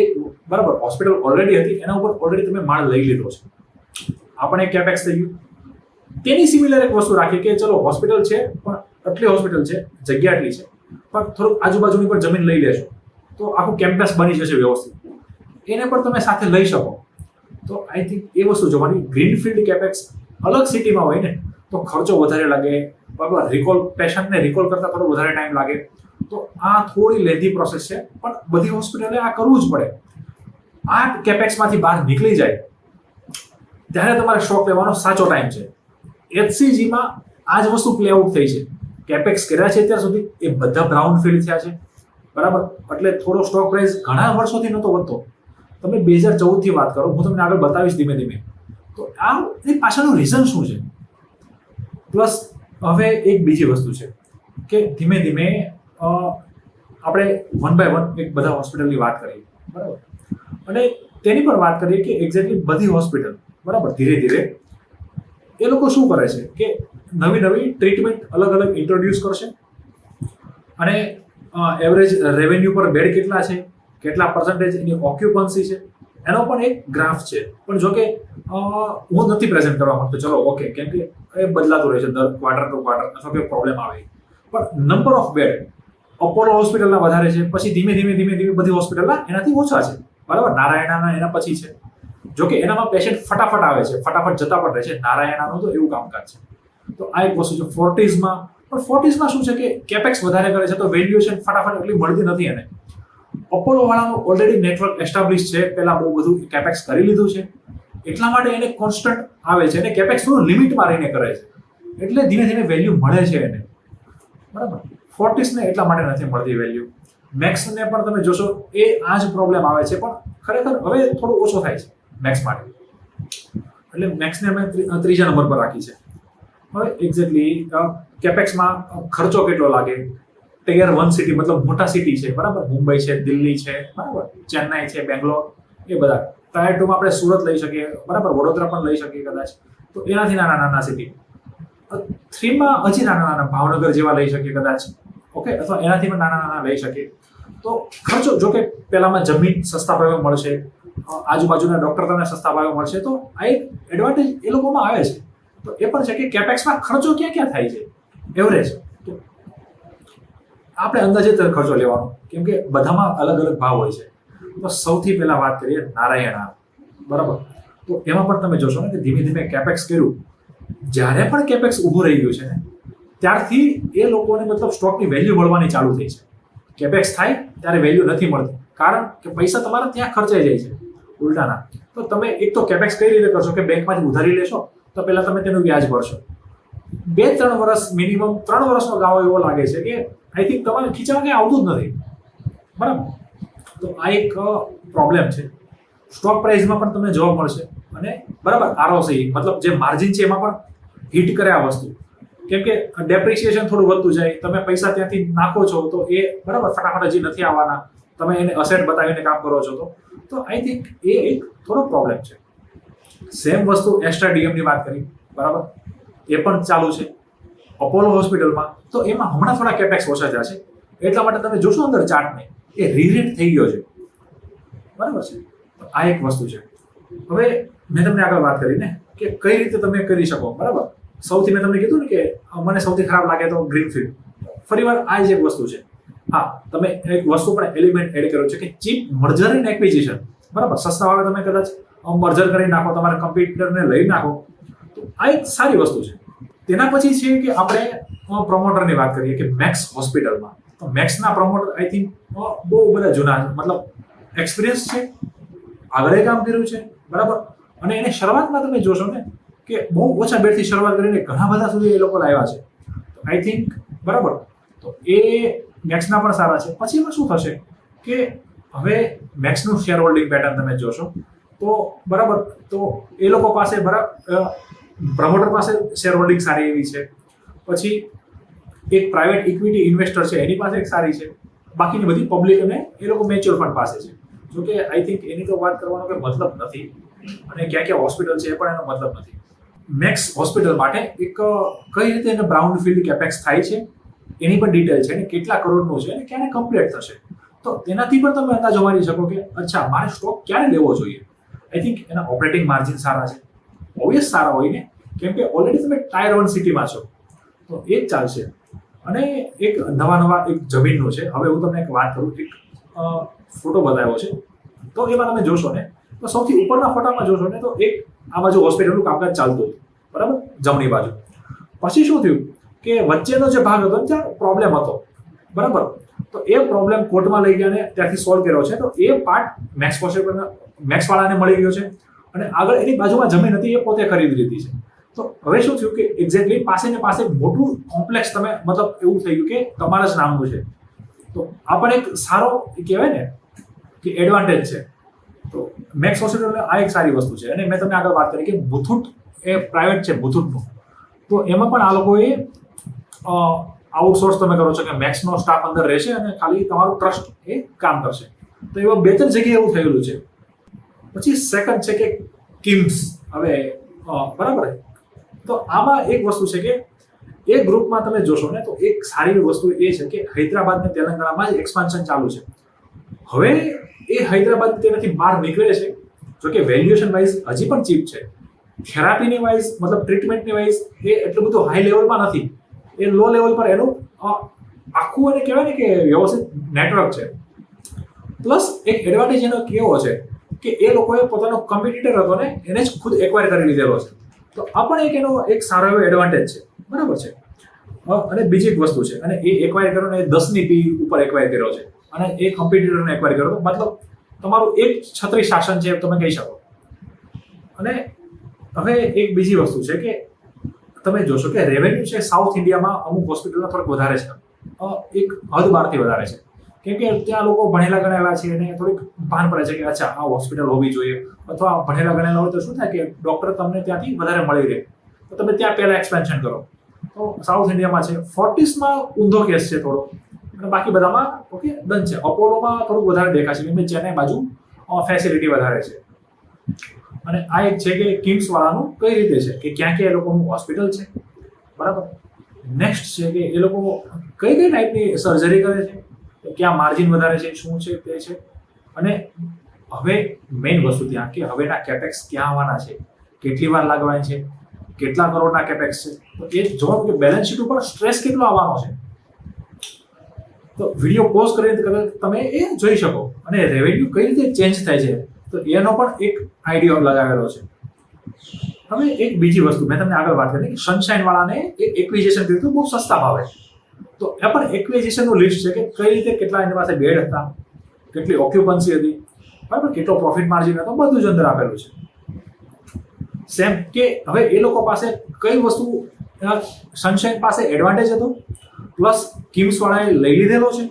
બરાબર હોસ્પિટલ ઓલરેડી હતી, એના ઉપર ઓલરેડી તમે માળ લઈ લીધો છે, આ પણ એક કેપેક્સ થઈ ગયું. તેની સિમિલર એક વસ્તુ રાખી કે ચલો હોસ્પિટલ છે, પણ આટલી હોસ્પિટલ છે, જગ્યા આટલી છે, પણ થોડુંક આજુબાજુની પર જમીન લઈ લેશો તો આખું કેમ્પસ બની જશે વ્યવસ્થિત, એને પણ તમે સાથે લઈ શકો. તો આઈ થિંક એ વસ્તુ જોવાની. ગ્રીનફિલ્ડ કેપેક્સ અલગ સિટીમાં હોય ને તો ખર્ચો વધારે લાગે, બરાબર, પેશન્ટને રિકોલ કરતા થોડો વધારે ટાઈમ લાગે. તો આ થોડી લેન્ધી પ્રોસેસ છે, પણ બધી હોસ્પિટલે આ કરવું જ પડે. આ કેપેક્સમાંથી બહાર નીકળી જાય ત્યારે તમારે સ્ટોક લેવાનો સાચો ટાઈમ છે. HCGમાં આ જ વસ્તુ પ્લે આઉટ થઈ છે. કેપેક્સ કર્યા છે અત્યાર સુધી એ બધા બ્રાઉન ફિલ્ડ થયા છે, બરાબર. એટલે થોડો સ્ટોક પ્રાઇસ ઘણા વર્ષોથી નહોતો વધતો. તમે 2014થી વાત કરો, હું તમને આગળ બતાવીશ ધીમે ધીમે. તો આ એ પાછળનું રીઝન શું છે? પ્લસ હવે એક બીજી વસ્તુ છે કે ધીમે ધીમે આપણે વન બાય વન એક બધા હોસ્પિટલની વાત કરીએ, બરાબર, અને તેની પર વાત કરીએ કે એક્ઝેક્ટલી બધી હોસ્પિટલ, બરાબર, ધીરે ધીરે એ લોકો શું કરે છે કે નવી નવી ટ્રીટમેન્ટ અલગ અલગ ઇન્ટ્રોડ્યુસ કરશે, અને એવરેજ રેવન્યુ પર બેડ કેટલા છે, કેટલા પર્સન્ટેજ એની ઓક્યુપન્સી છે, એનો પણ એક ગ્રાફ છે. પણ જો કે હું નથી પ્રેઝન્ટ કરવા માંગતો, ચલો ઓકે, કેમ કે એ બદલાતું રહે છે દર ક્વાર્ટર ટુ ક્વાર્ટર, અથવા કોઈ પ્રોબ્લેમ આવે. પણ નંબર ઓફ બેડ અપોલો હોસ્પિટલના વધારે છે, પછી ધીમે ધીમે બધી હોસ્પિટલના એનાથી ઓછા છે, બરાબર. નારાયણાના એના પછી છે. જો કે એનામાં પેશન્ટ ફટાફટ આવે છે, ફટાફટ જતા પણ રહે છે. નારાયણાનું તો એવું કામકાજ છે. તો આ એક વસ્તુ છે. ફોર્ટીઝમાં શું છે કે કેપેક્સ વધારે કરે છે, તો વેલ્યુએશન ફટાફટ એટલી મળતી નથી એને. અપોલો વાળાનું ઓલરેડી નેટવર્ક એસ્ટાબ્લિશ છે, પહેલા બહુ બધું કેપેક્સ કરી લીધું છે, એટલા માટે એને કોન્સ્ટન્ટ આવે છે, અને કેપેક્સ થોડું લિમિટમાં રહીને કરે છે, એટલે ધીમે ધીમે વેલ્યુ મળે છે એને, બરાબર. ફોર્ટીસને એટલા માટે નથી મળતી વેલ્યુ. મેક્સને પણ તમે જોશો એ આ જ પ્રોબ્લેમ આવે છે, પણ ખરેખર હવે થોડું ઓછો થાય છે મેક્સ માટે. એટલે મેક્સને અમે ત્રીજા નંબર પર રાખી છે. હવે એક્ઝેક્ટલી કેપેક્સમાં ખર્ચો કેટલો લાગે? ટાયર 1 સિટી મતલબ મોટા સિટી છે, બરાબર, મુંબઈ છે, દિલ્હી છે, બરાબર, ચેન્નાઈ છે, બેંગ્લોર, એ બધા. ટાયર 2માં આપણે સુરત લઈ શકીએ, બરાબર, વડોદરા પણ લઈ શકીએ કદાચ, તો એનાથી નાના સિટી. 3માં હજી નાના ભાવનગર જેવા લઈ શકીએ કદાચ, ઓકે, અથવા એનાથી પણ નાના લઈ શકીએ. તો ખર્ચો જો કે પહેલામાં જમીન સસ્તા ભાવે મળશે, આજુબાજુના ડોક્ટર તમને સસ્તા ભાવે મળશે, તો આ એક એડવાન્ટેજ એ લોકોમાં આવે છે. તો એ પણ છે કે કેપેક્સમાં ખર્ચો ક્યાં થાય છે એવરેજ. તો આપણે અંદાજિત ખર્ચો લેવાનો, કેમ કે બધામાં અલગ અલગ ભાવ હોય છે. તો સૌથી પહેલા વાત કરીએ નારાયણા, બરાબર. તો એમાં પણ તમે જોશો ને કે ધીમે ધીમે કેપેક્સ કર્યું, જ્યારે પણ કેપેક્સ ઊભું રહી ગયું છે ને ત્યારથી એ લોકોને મતલબ સ્ટોકની વેલ્યુ મળવાની ચાલુ થઈ છે. કેપેક્સ થાય ત્યારે વેલ્યુ નથી મળતી, કારણ કે પૈસા તમારા ત્યાં ખર્ચાઈ જાય છે ઉલટાના. તો તમે એક તો કેપેક્સ કઈ રીતે કરશો કે બેંકમાંથી ઉધારી લેશો, તો પહેલા તમે તેનું વ્યાજ ભરશો. 2-3 વર્ષ, મિનિમમ 3 વર્ષનો ગાળો એવો લાગે છે કે આઈ થિંક તમારે ખીચામાં કંઈ આવતું જ નથી, બરાબર. તો આ એક પ્રોબ્લેમ છે. સ્ટોક પ્રાઇસમાં પણ તમને જોવા મળશે, અને બરાબર આરઓસી મતલબ જે માર્જિન છે એમાં પણ હિટ કરે આ વસ્તુ, કેમ કે ડેપ્રિસિએશન થોડું વધતું જાય, તમે પૈસા ત્યાંથી નાખો છો તો એ બરાબર ફટાફટ હજી નથી આવવાના, તમે એને અસેટ બતાવીને કામ કરો છો, તો આઈ થિંક એ એક થોડો પ્રોબ્લેમ છે. સેમ વસ્તુ એક્સ્ટ્રા ડીએમની વાત કરી, બરાબર, એ પણ ચાલુ છે અપોલો હોસ્પિટલમાં. તો એમાં હમણાં થોડા કેપેક્સ ઓછા થયા છે, એટલા માટે તમે જોશો અંદર ચાર્ટને એ રીરેટ થઈ ગયો છે, બરાબર છે. આ એક વસ્તુ છે. હવે મેં તમને આગળ વાત કરી ને કે કઈ રીતે તમે કરી શકો, બરાબર. સૌથી મેં તમને કીધું ને કે મને સૌથી ખરાબ લાગે તો ગ્રીનફિલ્ડ. ફરીવાર આ જ એક વસ્તુ છે. હા, તમે એક વસ્તુ પણ એલિમેન્ટ એડ કર્યો છે કે ચીપ મર્જર એન્ડ એક્વિઝિશન, બરાબર. સસ્તા ભાવે તમે કદાચ મર્જર કરી નાખો, તમારા કમ્પ્યુટરને લઈ નાખો, તો આ એક સારી વસ્તુ છે. તેના પછી છે કે આપણે પ્રમોટરની વાત કરીએ કે મેક્સ હોસ્પિટલમાં. તો મેક્સના પ્રમોટર આઈ થિંક બહુ બધા જૂના મતલબ એક્સપિરિયન્સ છે, આગળ કામ કર્યું છે, બરાબર. અને એને શરૂઆતમાં તમે જોશો ને કે બહુ ઓછા બેડથી શરૂઆત કરીને ઘણા બધા સુધી એ લોકો લાવ્યા છે. તો આઈ થિંક બરાબર, તો એ મેક્સના પણ સારા છે. પછી એમાં શું થશે કે હવે મેક્સનું શેર હોલ્ડિંગ પેટર્ન તમે જોશો તો બરાબર, તો એ લોકો પાસે બરાબર પ્રમોટર પાસે શેર હોલ્ડિંગ સારી એવી છે. પછી એક પ્રાઇવેટ ઇક્વિટી ઇન્વેસ્ટર છે એની પાસે એક સારી છે, બાકીની બધી પબ્લિક અને એ લોકો મ્યુચ્યુઅલ ફંડ પાસે છે. જોકે આઈ થિંક એની તો વાત કરવાનો કોઈ મતલબ નથી, અને ક્યાં ક્યાં હોસ્પિટલ છે એ પણ એનો મતલબ નથી. મેક્સ હોસ્પિટલ માટે એક કઈ રીતે એને બ્રાઉન ફિલ્ડ કેપેક્સ થાય છે એની પણ ડિટેલ છે, અને કેટલા કરોડનું છે અને ક્યારે કમ્પ્લીટ થશે. તો તેનાથી પણ તમે અંદાજો મારી શકો કે અચ્છા મારે સ્ટોક ક્યારે લેવો જોઈએ. આઈ થિંક એના ઓપરેટિંગ માર્જિન સારા છે, ઓબ્વિયસ સારા હોય ને, કેમ કે ઓલરેડી તમે ટાયર 1 સિટીમાં છો, તો એ જ ચાલશે. અને એક નવા એક જમીનનું છે. હવે હું તમને એક વાત કરું, એક ફોટો બતાવ્યો છે, તો એમાં તમે જોશો ને તો સૌથી ઉપરના ફોટામાં જોશો ને તો એક આ બાજુ હોસ્પિટલનું કામકાજ ચાલતું હતું, બરાબર, જમણી બાજુ. પછી શું થયું કે વચ્ચેનો જે ભાગ હતો ત્યાં પ્રોબ્લેમ હતો, બરાબર. તો એ પ્રોબ્લેમ કોર્ટમાં લઈ ગયા અને ત્યાંથી સોલ્વ કર્યો છે. તો એ પાર્ટ મેક્સ વાળાને મળી ગયો છે, અને આગળ એની બાજુમાં જમીન હતી એ પોતે ખરીદી લીધી છે. તો હવે શું થયું કે એક્ઝેક્ટલી પાસે ને પાસે મોટું કોમ્પ્લેક્સ તમે મતલબ એવું થઈ ગયું કે તમારા જ નામનું છે. તો આ પણ એક સારો કહેવાય ને કે એડવાન્ટેજ છે. તો મેક્સ હોસ્પિટલ આ એક સારી વસ્તુ છે. અને મેં તમને આગળ વાત કરી કે મુથુટ એ પ્રાઇવેટ છે મુથુટનું, તો એમાં પણ આ લોકોએ આઉટસોર્સ તમે કરો છો કે મેક્સનો સ્ટાફ અંદર રહેશે અને ખાલી તમારું ટ્રસ્ટ એ કામ કરશે. તો એવા 2-3 જગ્યાએ એવું થયેલું છે. પછી સેકન્ડ છે કે કિમ્સ. હવે બરાબર, તો આમાં એક વસ્તુ છે કે એ ગ્રુપમાં તમે જોશો ને તો એક સારી વસ્તુ એ છે કે હૈદરાબાદ ને તેલંગાણામાં જ એક્સપાન્શન ચાલુ છે. હવે એ હૈદરાબાદ તેનાથી બહાર નીકળે છે. જોકે વેલ્યુએશન વાઇઝ હજી પણ ચીપ છે. થેરાપીની વાઇઝ મતલબ ટ્રીટમેન્ટની વાઇઝ એ એટલું બધું હાઈ લેવલમાં નથી, એ લો લેવલ પર એનું આખું એને કહેવાય ને કે વ્યવસ્થિત નેટવર્ક છે. પ્લસ એક એડવાન્ટેજ એનો કેવો છે કે એ લોકોએ પોતાનો કોમ્પિટિટર હતો ને એને જ ખુદ એક્વાયર કરી લીધેલો છે. તો આ પણ એનો એક સારો એવો એડવાન્ટેજ છે, બરાબર છે. અને બીજી એક વસ્તુ છે, અને એ એક્વાયર કર્યો ને 10ની પી ઉપર એક્વાયર કર્યો છે, અને એ કોમ્પિટિટરને એક્વાયર કર્યો, મતલબ તમારું એક છત્રી શાસન છે તમે કહી શકો. અને હવે એક બીજી વસ્તુ છે કે તમે જોશો કે રેવન્યુ છે સાઉથ ઇન્ડિયામાં અમુક હોસ્પિટલમાં થોડુંક વધારે છે, એક હદ બહારથી વધારે છે. કેમ કે ત્યાં લોકો ભણેલા ગણેલા છે અને થોડીક ભાન પડે છે કે અચ્છા આ હોસ્પિટલ હોવી જોઈએ, અથવા ભણેલા ગણેલા હોય તો શું થાય કે ડોક્ટર તમને ત્યાંથી વધારે મળી રહે, તો તમે ત્યાં પહેલા એક્સપેન્શન કરો. તો સાઉથ ઇન્ડિયામાં છે. ફોર્ટિસમાં ઊંધો કેસ છે થોડો, અને બાકી બધામાં ઓકે ડન છે. અપોલોમાં થોડુંક વધારે દેખાશે કેમ કે ચેન્નાઈ બાજુ ફેસિલિટી વધારે છે. અને આ એક છે કે કિમ્સ વાળાનું કઈ રીતે છે કે ક્યાં ક્યાં એ લોકોનું હોસ્પિટલ છે, બરાબર. નેક્સ્ટ છે કે એ લોકો કઈ ટાઈપની સર્જરી કરે છે, ક્યાં માર્જિન વધારે છે, શું છે તે છે. અને હવે મેઇન વસ્તુ ત્યાં કે હવેના કેપેક્સ ક્યાં આવવાના છે, કેટલી વાર લાગવાની છે, કેટલા કરોડના કેપેક્સ છે. તો એ જોવાનું કે બેલેન્સ શીટ ઉપર સ્ટ્રેસ કેટલો આવવાનો છે. તો વિડીયો પોઝ કરીને તમે એ જોઈ શકો, અને રેવન્યુ કઈ રીતે ચેન્જ થાય છે તો એનો પણ એક આઈડિયા લગાવેલો છે. હવે એક બીજી વસ્તુ મેં તમને આગળ વાત કરી કે સનશાઇન વાળાને એક્વિઝિશન કર્યું હતું બહુ સસ્તા ભાવે. તો એ પણ એક્વિઝિશનનું લિસ્ટ છે કે કઈ રીતે કેટલા એની પાસે બેડ હતા, કેટલી ઓક્યુપન્સી હતી, બરાબર, કેટલો પ્રોફિટ માર્જિન હતો, બધું જ અંદર આપેલું છે. સેમ કે હવે એ લોકો પાસે કઈ વસ્તુ સનશાઇન પાસે એડવાન્ટેજ હતો, પ્લસ કિમ્સ વાળાએ લઈ લીધેલો છે.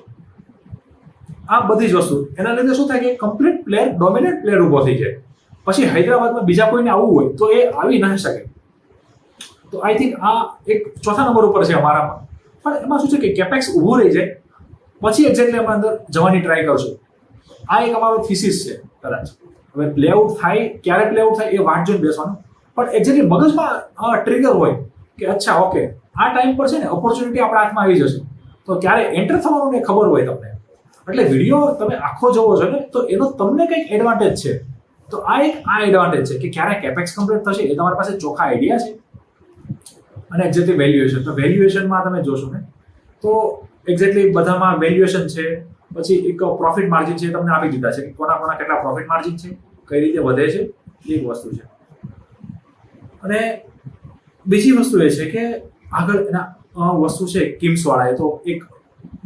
આ બધી જ વસ્તુ એના લીધે શું થાય કે કમ્પ્લીટ પ્લેયર ડોમિનેન્ટ પ્લેયર ઊભો થઈ જાય. પછી હૈદરાબાદમાં બીજા કોઈને આવવું હોય તો એ આવી ના શકે. તો આઈ થિંક આ એક ચોથા નંબર ઉપર છે અમારામાં. પણ એમાં શું છે કે કેપેક્સ ઊભું રહી જાય પછી એક્ઝેક્ટલી અમે અંદર જવાની ટ્રાય કરશું. આ એક અમારો થીસીસ છે કદાચ. હવે પ્લે આઉટ થાય ક્યારે પ્લે આઉટ થાય એ વાટ જોઈને બેસવાનું, પણ એક્ઝેક્ટલી મગજમાં ટ્રિગર હોય કે અચ્છા ઓકે આ ટાઈમ પર છે ને ઓપોર્ચ્યુનિટી આપણા હાથમાં આવી જશે, તો ક્યારે એન્ટર થવાનું ને ખબર હોય તમને. એટલે વિડીયો તમે આખો જોવો છો ને તો એનો તમને કંઈક એડવાન્ટેજ છે. તો આ એડવાન્ટેજ છે કે ક્યારે કેપેક્સ કમ્પ્લીટ થશે એ તમારી પાસે ચોખ્ખા આઈડિયા છે. અને એક્ઝેક્ટલી વેલ્યુએશન, તો વેલ્યુએશનમાં તમે જોશો ને તો એક્ઝેક્ટલી બધામાં વેલ્યુએશન છે, પછી એક પ્રોફિટ માર્જિન છે તમને આપી દીધા છે કે કોના કેટલા પ્રોફિટ માર્જિન છે, કઈ રીતે વધે છે, એ એક વસ્તુ છે. અને બીજી વસ્તુ એ છે કે આગળ એના વસ્તુ છે કિમ્સ વાળાએ તો એક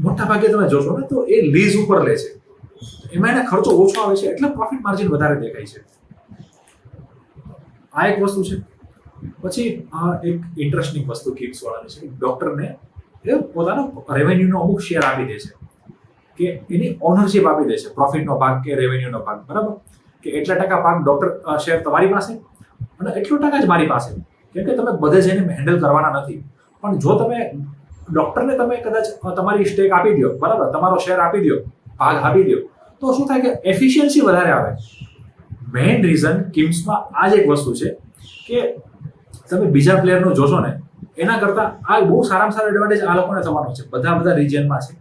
મોટા ભાગે તમે જોશો ને તો એ લીઝ ઉપર લે છે, એમાં એના ખર્ચો ઓછો આવે છે એટલે પ્રોફિટ માર્જિન વધારે દેખાય છે. આ એક વસ્તુ છે. પછી એક ઇન્ટરેસ્ટિંગ વસ્તુ કિમ્સ વાળાની છે, ડોક્ટરને એ પોતાનો રેવન્યુનો અમુક શેર આપી દે છે કે એની ઓનરશિપ આપી દે છે, પ્રોફિટનો ભાગ કે રેવન્યુનો ભાગ, બરાબર, કે એટલા ટકા ભાગ ડોક્ટર શેર તમારી પાસે અને એટલો ટકા જ મારી પાસે, કેમ કે તમે બધે જઈને હેન્ડલ કરવાના નથી. પણ જો તમે ડોક્ટરને તમે કદાચ તમારી સ્ટેક આપી દો, બરાબર, તમારો શેર આપી દો, ભાગ આપી દો, તો શું થાય કે એફિશિયન્સી વધારે આવે. મેઇન રીઝન કિમ્સમાં આ જ એક વસ્તુ છે કે તમે બીજા પ્લેયરનું જોશો ને એના કરતાં આ બહુ સારામાં સારો એડવાન્ટેજ આ લોકોને થવાનો છે, બધા રિજિયનમાં છે.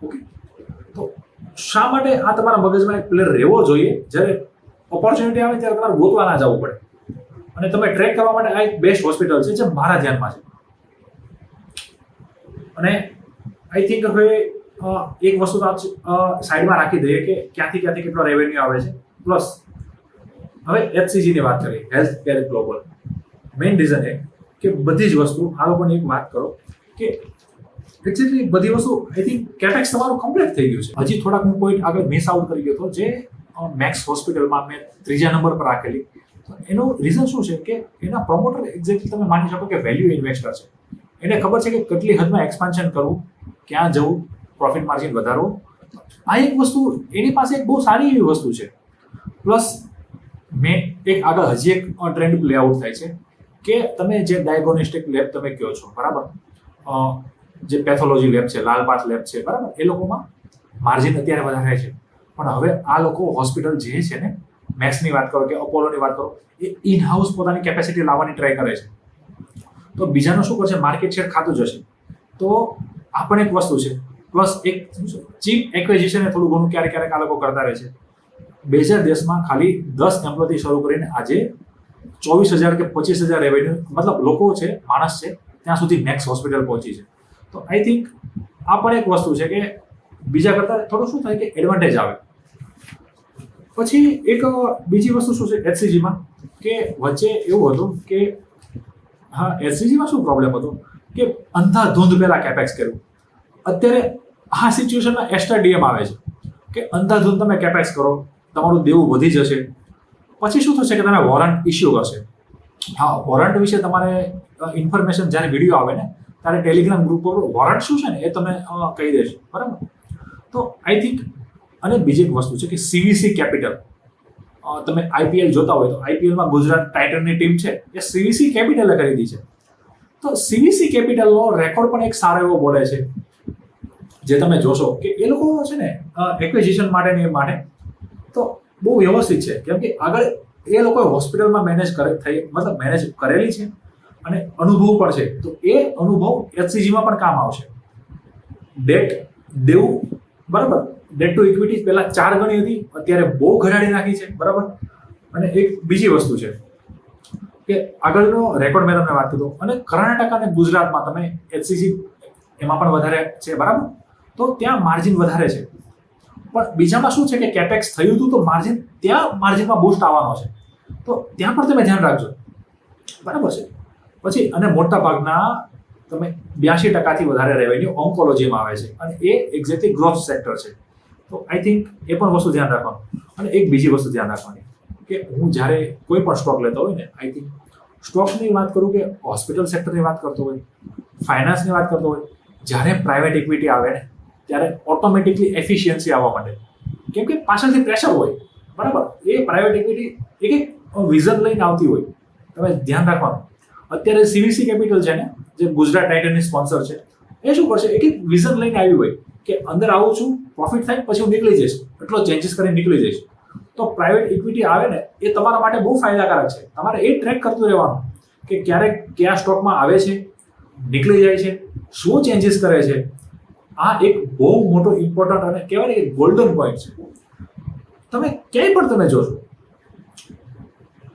ઓકે, તો શા માટે આ તમારા મગજમાં એક પ્લેયર રહેવો જોઈએ? જ્યારે ઓપોર્ચ્યુનિટી આવે ત્યારે તમારે ગોતવા ના જવું પડે. અને તમે ટ્રેક કરવા માટે આ એક બેસ્ટ હોસ્પિટલ છે જે મારા ધ્યાનમાં છે. અને આઈ થિંક હવે એક વસ્તુ તો સાઈડમાં રાખી દઈએ કે ક્યાંથી કેટલો રેવન્યુ આવે છે. પ્લસ હવે HCG ની વાત કરીએ, health care global. Main reason એ કે બધી જ વસ્તુ આ લોકોની એક વાત કરો કે એક્ઝેક્ટલી બધી વસ્તુ આઈ થિંક કેપેક્સ તમારું કમ્પ્લીટ થઈ ગયું છે. હજી થોડાક હું પોઈન્ટ આગળ મિસ આઉટ કરી ગયો હતો જે મેક્સ હોસ્પિટલમાં મેં 3જા નંબર પર રાખેલી. એનું રીઝન શું છે કે એના પ્રમોટર એક્ઝેક્ટલી તમે માની શકો કે વેલ્યુ ઇન્વેસ્ટર છે. એને ખબર છે કે કેટલી હદમાં એક્સપાન્શન કરવું, ક્યાં જવું, પ્રોફિટ માર્જિન વધારવું. આ એક વસ્તુ એની પાસે એક બહુ સારી એવી વસ્તુ છે. પ્લસ મેં એક આગળ હજી એક ટ્રેન્ડ પ્લે આઉટ થાય છે કે તમે જે ડાયગ્નોસ્ટિક લેબ તમે કહો છો, બરાબર, જે પેથોલોજી લેબ છે, લાલપાથ લેબ છે, બરાબર, એ લોકોમાં માર્જિન અત્યારે વધારે છે. પણ હવે આ લોકો હોસ્પિટલ જે છે ને, મેક્સની વાત કરો કે અપોલોની વાત કરો, એ ઇન હાઉસ પોતાની કેપેસિટી લાવવાની ટ્રાય કરે છે. તો બીજાનું શું કરશે? માર્કેટ શેર ખાતું જશે. તો આ પણ એક વસ્તુ છે. પ્લસ એક ચીપ એક્વિઝિશન થોડું ઘણું ક્યારેક આ લોકો કરતા રહે છે. 2000 દેશમાં ખાલી 10 એમ્પ્લોયથી શરૂ કરીને આજે 24,000 કે 25,000 રેવન્યુ, મતલબ લોકો છે, માણસ છે, ત્યાં સુધી મેક્સ હોસ્પિટલ પહોંચી છે. તો આઈ થિંક આ પણ એક વસ્તુ છે કે બીજા કરતાં થોડું શું થાય કે એડવાન્ટેજ આવે. પછી એક બીજી વસ્તુ શું છે HCGમાં કે વચ્ચે એવું હતું કે હા, HCGમાં શું પ્રોબ્લેમ હતો કે અંધાધૂંધ પહેલા કેપેક્સ કર્યું. અત્યારે આ સિચ્યુએશનમાં એક્સ્ટ્રા ડીએમ આવે છે કે અંધાધૂંધ તમે કેપેક્સ કરો, તમારું દેવું વધી જશે. પછી શું થશે કે તમે વોરંટ ઇસ્યુ કરશે. હા, વોરંટ વિશે તમારે ઇન્ફોર્મેશન જ્યારે વિડીયો આવે ને ત્યારે ટેલિગ્રામ ગ્રુપ પર વોરંટ શું છે ને એ તમે કહી દેશો, બરાબર. તો આઈ થિંક અને બીજી એક વસ્તુ છે કે CVC કેપિટલ. તમે IPL જોતા હોય તો IPLમાં ગુજરાત ટાઇટનની ટીમ છે એ CVC કેપિટલે ખરીદી છે. તો CVC કેપિટલનો રેકોર્ડ પણ એક સારો એવો બોલે છે, જે તમે જોશો કે એ લોકો છે ને એક્વિઝિશન માટે તો બહુ વ્યવસ્થિત છે. કેમ કે આગળ એ લોકોએ હોસ્પિટલમાં મેનેજ કરેલી છે અને અનુભવ પણ છે. તો એ અનુભવ HCGમાં પણ કામ આવશે. દેવું, બરાબર, ડેટ ટુ ઇક્વિટી પહેલા 4 ગણી હતી, અત્યારે બહુ ઘટાડી નાખી છે, બરાબર. અને એક બીજી વસ્તુ છે કે આગળનો રેકોર્ડ મેં તમને વાત કીધું. અને કર્ણાટક અને ગુજરાતમાં તમે HCG એમાં પણ વધારે છે, બરાબર. તો ત્યાં માર્જિન વધારે છે. પણ બીજામાં શું છે કે કેપેક્સ થયું હતું તો માર્જિનમાં બૂસ્ટ આવવાનો છે. તો ત્યાં પણ તમે ધ્યાન રાખજો, બરાબર છે. પછી અને મોટા ભાગના તમે 82% વધારે રેવન્યુ ઓન્કોલોજીમાં આવે છે અને એ એક્ઝેક્ટલી ગ્રોથ સેક્ટર છે. તો આઈ થિંક એ પણ વસ્તુ ધ્યાન રાખવાનું. અને એક બીજી વસ્તુ ધ્યાન રાખવાની કે હું જ્યારે કોઈ પણ સ્ટોક લેતો હોય ને, આઈ થિંક સ્ટોકની વાત કરું કે હોસ્પિટલ સેક્ટરની વાત કરતો હોય, ફાઇનાન્સની વાત કરતો હોય, જ્યારે પ્રાઇવેટ ઇક્વિટી આવે ને ત્યારે ઓટોમેટિકલી એફિશિયન્સી આવવા માંડે. કેમ કે પાછળથી પ્રેશર હોય, બરાબર. એ પ્રાઇવેટ ઇક્વિટી એક વિઝન લઈને આવતી હોય. તમે ધ્યાન રાખવાનું. અત્યારે CVC કેપિટલ છે ને, જે ગુજરાત ટાઇટનની સ્પોન્સર છે, એ શું કરશે? એક વિઝન લઈને આવી હોય કે અંદર આવું છું, પ્રોફિટ થાય પછી હું નીકળી જઈશ, એટલો ચેન્જીસ કરીને નીકળી જઈશ. તો પ્રાઇવેટ ઇક્વિટી આવે ને એ તમારા માટે બહુ ફાયદાકારક છે. તમારે એ ટ્રેક કરતું રહેવાનું કે ક્યારેક કયા સ્ટોકમાં આવે છે, નીકળી જાય છે, શું ચેન્જીસ કરે છે. આ એક બહુ મોટો ઇમ્પોર્ટન્ટ અને કહેવાય ને કે ગોલ્ડન પોઈન્ટ છે. તમે ક્યાંય પણ તમે જોશો,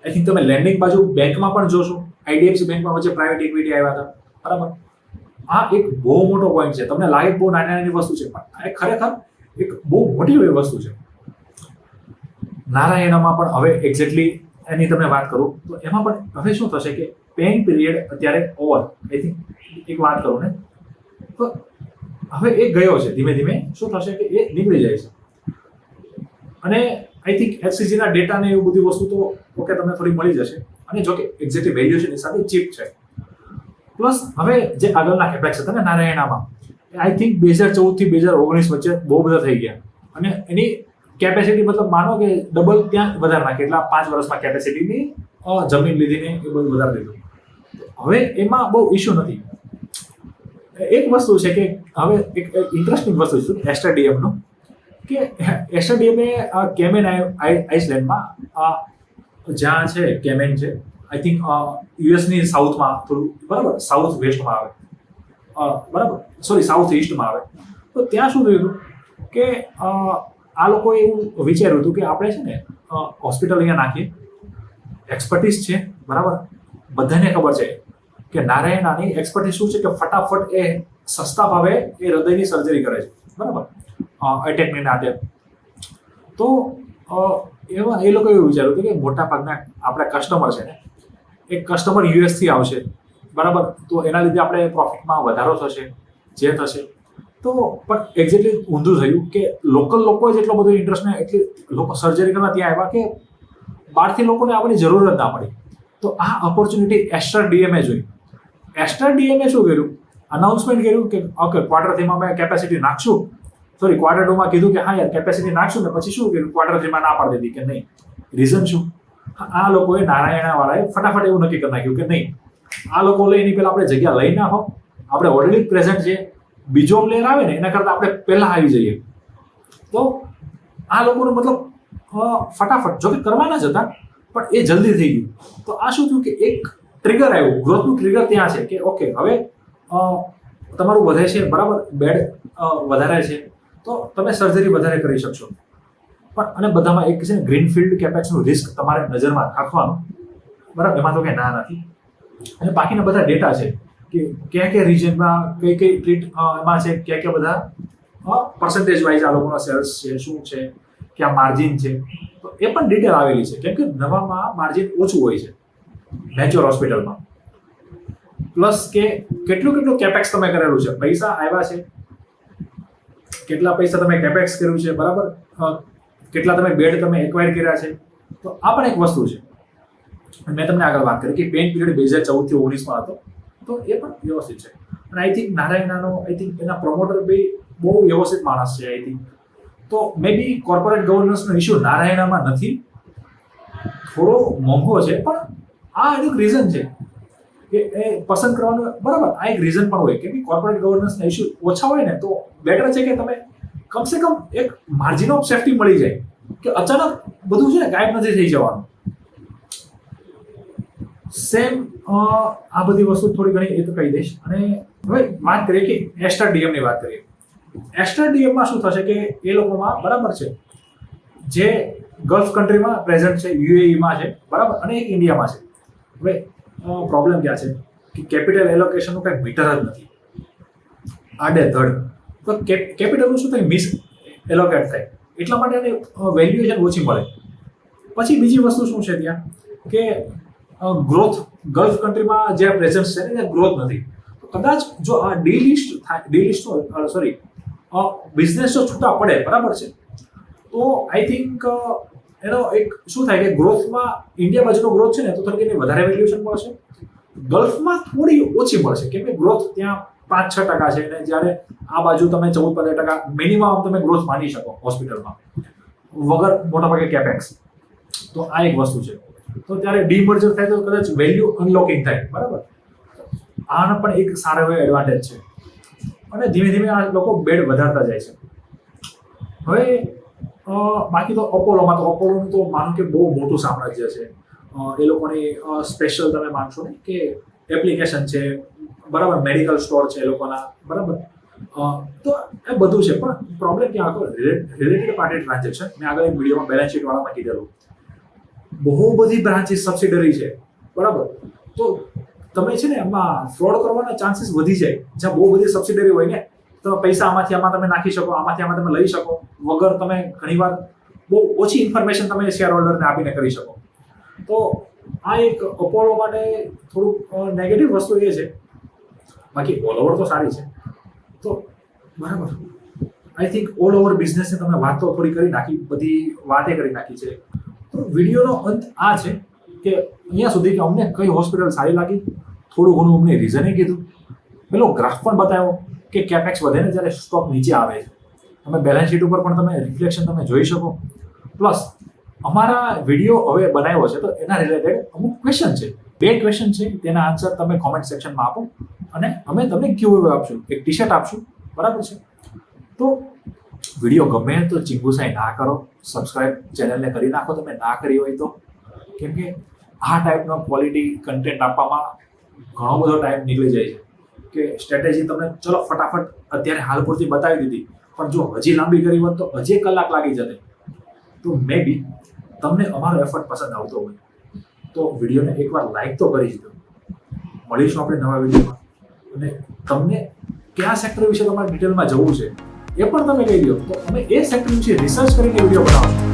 આઈ થિંક તમે લેન્ડિંગ બાજુ બેંકમાં પણ જોશો, IDFC બેંકમાં વચ્ચે પ્રાઇવેટ ઇક્વિટી આવ્યા હતા, બરાબર. આ એક બહુ મોટો પોઈન્ટ છે. તમને લાગે બહુ નાની વસ્તુ છે, પણ આ ખરેખર એક બહુ મોટી એવી વસ્તુ છે. નારાયણમાં પણ હવે એક્ઝેક્ટલી એની તમે વાત કરું તો એમાં પણ હવે શું થશે કે પેઇંગ પીરિયડ અત્યારે ઓવર. આઈ થિંક એક વાત કરું ને તો હવે એ ગયો છે. ધીમે ધીમે શું થશે કે એ નીકળી જાય છે. અને આઈ થિંક HCGના ડેટા ને એવું બધી વસ્તુ તો ઓકે તમને થોડી મળી જશે. અને જો કે એક્ઝેક્ટલી વેલ્યુએશન હિસાબે ચીપ છે. પ્લસ હવે જે આગળના કેપેક્સ હતા ને નારાયણામાં, આઈ થિંક 2014 થી 2019 વચ્ચે બહુ બધા થઈ ગયા. અને એની કેપેસિટી મતલબ માનો કે ડબલ ત્યાં વધારે નાખે. એટલા 5 વર્ષમાં કેપેસિટીની જમીન લીધીને એ બધું વધારે લીધું. હવે એમાં બહુ ઇશ્યુ નથી. એક વસ્તુ છે કે હવે એક ઇન્ટરેસ્ટિંગ વસ્તુ છે એસ્ટરડીએમનું, કે એસ્ટરડીએમ એ કેમેન આઇસલેન્ડમાં જ્યાં છે કેમેન છે, આઈ થિંક યુએસની સાઉથમાં થોડું બરાબર સાઉથ વેસ્ટમાં આવે, બરાબર સોરી સાઉથ ઈસ્ટમાં આવે. તો ત્યાં શું થયું હતું કે આ લોકોએ એવું વિચાર્યું હતું કે આપણે છે ને હોસ્પિટલ અહીંયા નાખીએ, એક્સપર્ટીસ છે બરાબર, બધાને ખબર છે કે નારાયણાની એક્સપર્ટીસ શું છે કે ફટાફટ એ સસ્તા ભાવે એ હૃદયની સર્જરી કરે છે બરાબર, એટેકની નાતે. તો એમાં એ લોકોએ એવું વિચાર્યું હતું કે મોટા ભાગના આપણા કસ્ટમર છે ને, એક કસ્ટમર યુએસથી આવશે બરાબર, તો એના લીધે આપણે પ્રોફિટમાં વધારો થશે જે થશે. તો પણ એક્ઝેક્ટલી ઊંધું થયું કે લોકલ લોકો જ એટલો બધો ઇન્ટરેસ્ટ ને એટલી લોકો સર્જરી કરવા ત્યાં આવ્યા કે બહારથી લોકોને આવવાની જરૂર જ ના પડી. તો આ ઓપોર્ચ્યુનિટી એસ્ટરડીએમે જોઈ. એસ્ટરડીએમે શું કર્યું, અનાઉન્સમેન્ટ કર્યું કે ઓકે ક્વાર્ટર 3માં અમે કેપેસિટી નાખશું, સોરી ક્વાર્ટર 2માં કીધું કે હા યાર કેપેસિટી નાખશું ને પછી શું કર્યું, ક્વાર્ટર 3માં ના પાડી દીધી કે નહીં. રીઝન શું, આ લોકોએ નારાયણાવાળાએ ફટાફટ એવું નક્કી કરી નાખ્યું કે નહીં, આ લોકો લઈ એની પહેલાં આપણે જગ્યા લઈ ના હો, આપણે ઓલરેડી પ્રેઝન્ટ છે, બીજો પ્લેયર આવે ને એના કરતાં આપણે પહેલાં આવી જઈએ. તો આ લોકોનું મતલબ ફટાફટ જો કે કરવાના જ હતા પણ એ જલ્દી થઈ ગયું. તો આ શું થયું કે એક ટ્રિગર આવ્યું, ગ્રોથનું ટ્રિગર ત્યાં છે કે ઓકે હવે તમારું વધે છે બરાબર, બેડ વધારે છે તો તમે સર્જરી વધારે કરી શકશો. પણ અને બધામાં એક છે ને ગ્રીનફિલ્ડ કેપેક્સનું રિસ્ક તમારે નજરમાં રાખવાનું બરાબર, એમાં તો કંઈ ના નથી. અને બાકીના બધા ડેટા છે કે કયા કયા રિજનમાં કઈ કઈ ટ્રીટ એમાં છે, કયા બધા પર્સન્ટેજ વાઇઝ આ લોકોના સેલ્સ છે, શું છે, ક્યાં માર્જિન છે, તો એ પણ ડિટેલ આવેલી છે. કેમ કે નવામાં માર્જિન ઓછું હોય છે મેચ્યોર હોસ્પિટલમાં. પ્લસ કે કેટલું કેપેક્સ તમે કરેલું છે, પૈસા આવ્યા છે, કેટલા પૈસા તમે કેપેક્સ કર્યું છે બરાબર, કેટલા તમે બેડ તમે એક્વાયર કર્યા છે. તો આ પણ એક વસ્તુ છે. મેં તમને આગળ વાત કરી કે પેન પીરિયડ 2014 થી 19માં હતો, તો એ પણ વ્યવસ્થિત છે. અને આઈ થિંક નારાયણાનો આઈ થિંક એના પ્રમોટર બી બહુ વ્યવસ્થિત માણસ છે આઈ થિંક. તો મે બી કોર્પોરેટ ગવર્નન્સનો ઇશ્યુ નારાયણામાં નથી, થોડો મોંઘો છે, પણ આ એનું રીઝન છે કે એ પસંદ કરવાનું બરાબર. આ એક રીઝન પણ હોય કે કોર્પોરેટ ગવર્નન્સના ઇશ્યુ ઓછા હોય ને તો બેટર છે કે તમે કમસે કમ એક માર્જિન ઓફ સેફ્ટી મળી જાય કે અચાનક બધું છે ને ગાયબ નથી થઈ જવાનું. સેમ આ બધી વસ્તુ થોડી ઘણી એ તો કહી દઈશ. અને હવે વાત કરીએ કે એસ્ટરડીએમની વાત કરીએ. એસ્ટરડીએમમાં શું થશે કે એ લોકોમાં બરાબર છે જે ગલ્ફ કન્ટ્રીમાં પ્રેઝન્ટ છે, યુએઈમાં છે બરાબર, અને એક ઇન્ડિયામાં છે. હવે પ્રોબ્લેમ ક્યાં છે કે કેપિટલ એલોકેશનનું કંઈ મીટર જ નથી આડેધડ. તો કેપિટલનું શું થાય, મિસ એલોકેટ થાય, એટલા માટે એને વેલ્યુએશન ઓછી મળે. પછી બીજી વસ્તુ શું છે ત્યાં કે ગ્રોથ ગલ્ફ કન્ટ્રીમાં જે પ્રેઝન્સ છે ને ત્યાં ગ્રોથ નથી. કદાચ જો આ ડીલિસ્ટ સોરી બિઝનેસ જો છૂટા પડે બરાબર છે તો આઈ થિંક એનો એક શું થાય કે ગ્રોથમાં ઇન્ડિયા બાજુનો ગ્રોથ છે ને તો થોડીક એની વધારે વેલ્યુએશન મળશે, ગલ્ફમાં થોડી ઓછી મળશે કેમ કે ગ્રોથ ત્યાં 5-6% છે, અને જ્યારે આ બાજુ તમે 14-15% મિનિમમ તમે ગ્રોથ માની શકો હોસ્પિટલમાં વગર મોટાભાગે કેપેક્સ. તો આ એક વસ્તુ છે. તો ત્યારે ડીમર્જર થાય તો કદાચ વેલ્યુ અનલોકિંગ થાય બરાબર. આનો પણ એક સારો એવો એડવાન્ટેજ છે. અને ધીમે ધીમે આ લોકો બેડ વધારતા જાય છે. હવે બાકી તો અપોલોમાં તો અપોલોનું તો માનો કે બહુ મોટું સામ્રાજ્ય છે. એ લોકોની સ્પેશિયલ તમે માનશો ને કે એપ્લિકેશન છે બરાબર, મેડિકલ સ્ટોર છે એ લોકોના બરાબર. તો એ બધું છે. પણ પ્રોબ્લેમ ક્યાં હતો, રિલેટેડ પાર્ટી ટ્રાન્ઝેક્શન. મેં આગળ એક વિડીયોમાં બેલેન્સ શીટ વાળામાં કીધેલું બહુ બધી બ્રાન્ચીસ સબસિડરી છે બરાબર. તો તમે છે ને એમાં ફ્રોડ કરવાના ચાન્સીસ વધી જાય. જ્યાં બહુ બધી સબસિડરી હોય ને તમે પૈસા આમાંથી આમાં તમે નાખી શકો, આમાંથી આમાં તમે લઈ શકો વગર તમે ઘણીવાર બહુ ઓછી ઇન્ફોર્મેશન તમે શેર હોલ્ડરને આપીને કરી શકો. તો આ એક અપોલો માટે થોડુંક નેગેટિવ વસ્તુ એ છે. બાકી ઓલ ઓવર તો સારી છે. તો બરાબર આઈ થિંક ઓલ ઓવર બિઝનેસને તમે વાત તો થોડી કરી નાખી, બધી વાતે કરી નાખી છે. તો વિડીયોનો અંત આ છે કે અહીંયા સુધી કે અમને કઈ હોસ્પિટલ સારી લાગી, થોડું ઘણું અમને રીઝને કીધું, પેલો ગ્રાફ પણ બતાવ્યો કે કેપેક્સ વધે ને જ્યારે સ્ટોક નીચે આવે છે. તમે બેલેન્સ શીટ ઉપર પણ તમે રિફ્લેક્શન તમે જોઈ શકો. પ્લસ અમારા વિડીયો હવે બનાવ્યો છે તો એના રિલેટેડ અમુક ક્વેશ્ચન છે, 2 ક્વેશ્ચન છે, તેના આન્સર તમે કોમેન્ટ સેક્શનમાં આપો. અને અમે તમને giveaway આપશું, એક ટી શર્ટ આપશું, બરાબર છે? તો વિડીયો ગમે તો ચીંગુસાઈ ના કરો, સબસ્ક્રાઇબ ચેનલને કરી નાખો તમે ના કરી હોય તો, કેમ કે આ ટાઈપનો ક્વોલિટી કન્ટેન્ટ આપવામાં ઘણો બધો ટાઈમ નીકળી જાય છે કે સ્ટ્રેટેજી તમને ચલો ફટાફટ અત્યારે હાલ પૂરતી બતાવી દીધી, પણ જો હજી લાંબી કરી હોત તો હજી કલાક લાગી જતે. તો મે બી તમને અમારો એફર્ટ પસંદ આવતો હોય તો વિડીયોને એકવાર લાઈક તો કરી જ દો. મળીશું આપણે નવા વિડીયોમાં, અને તમને કયા સેક્ટર વિશે તમારે ડિટેલમાં જવું છે એ પણ તમે કહી દો, તો અમે એ સેક્ટર વિશે રિસર્ચ કરીને વિડીયો બનાવશું.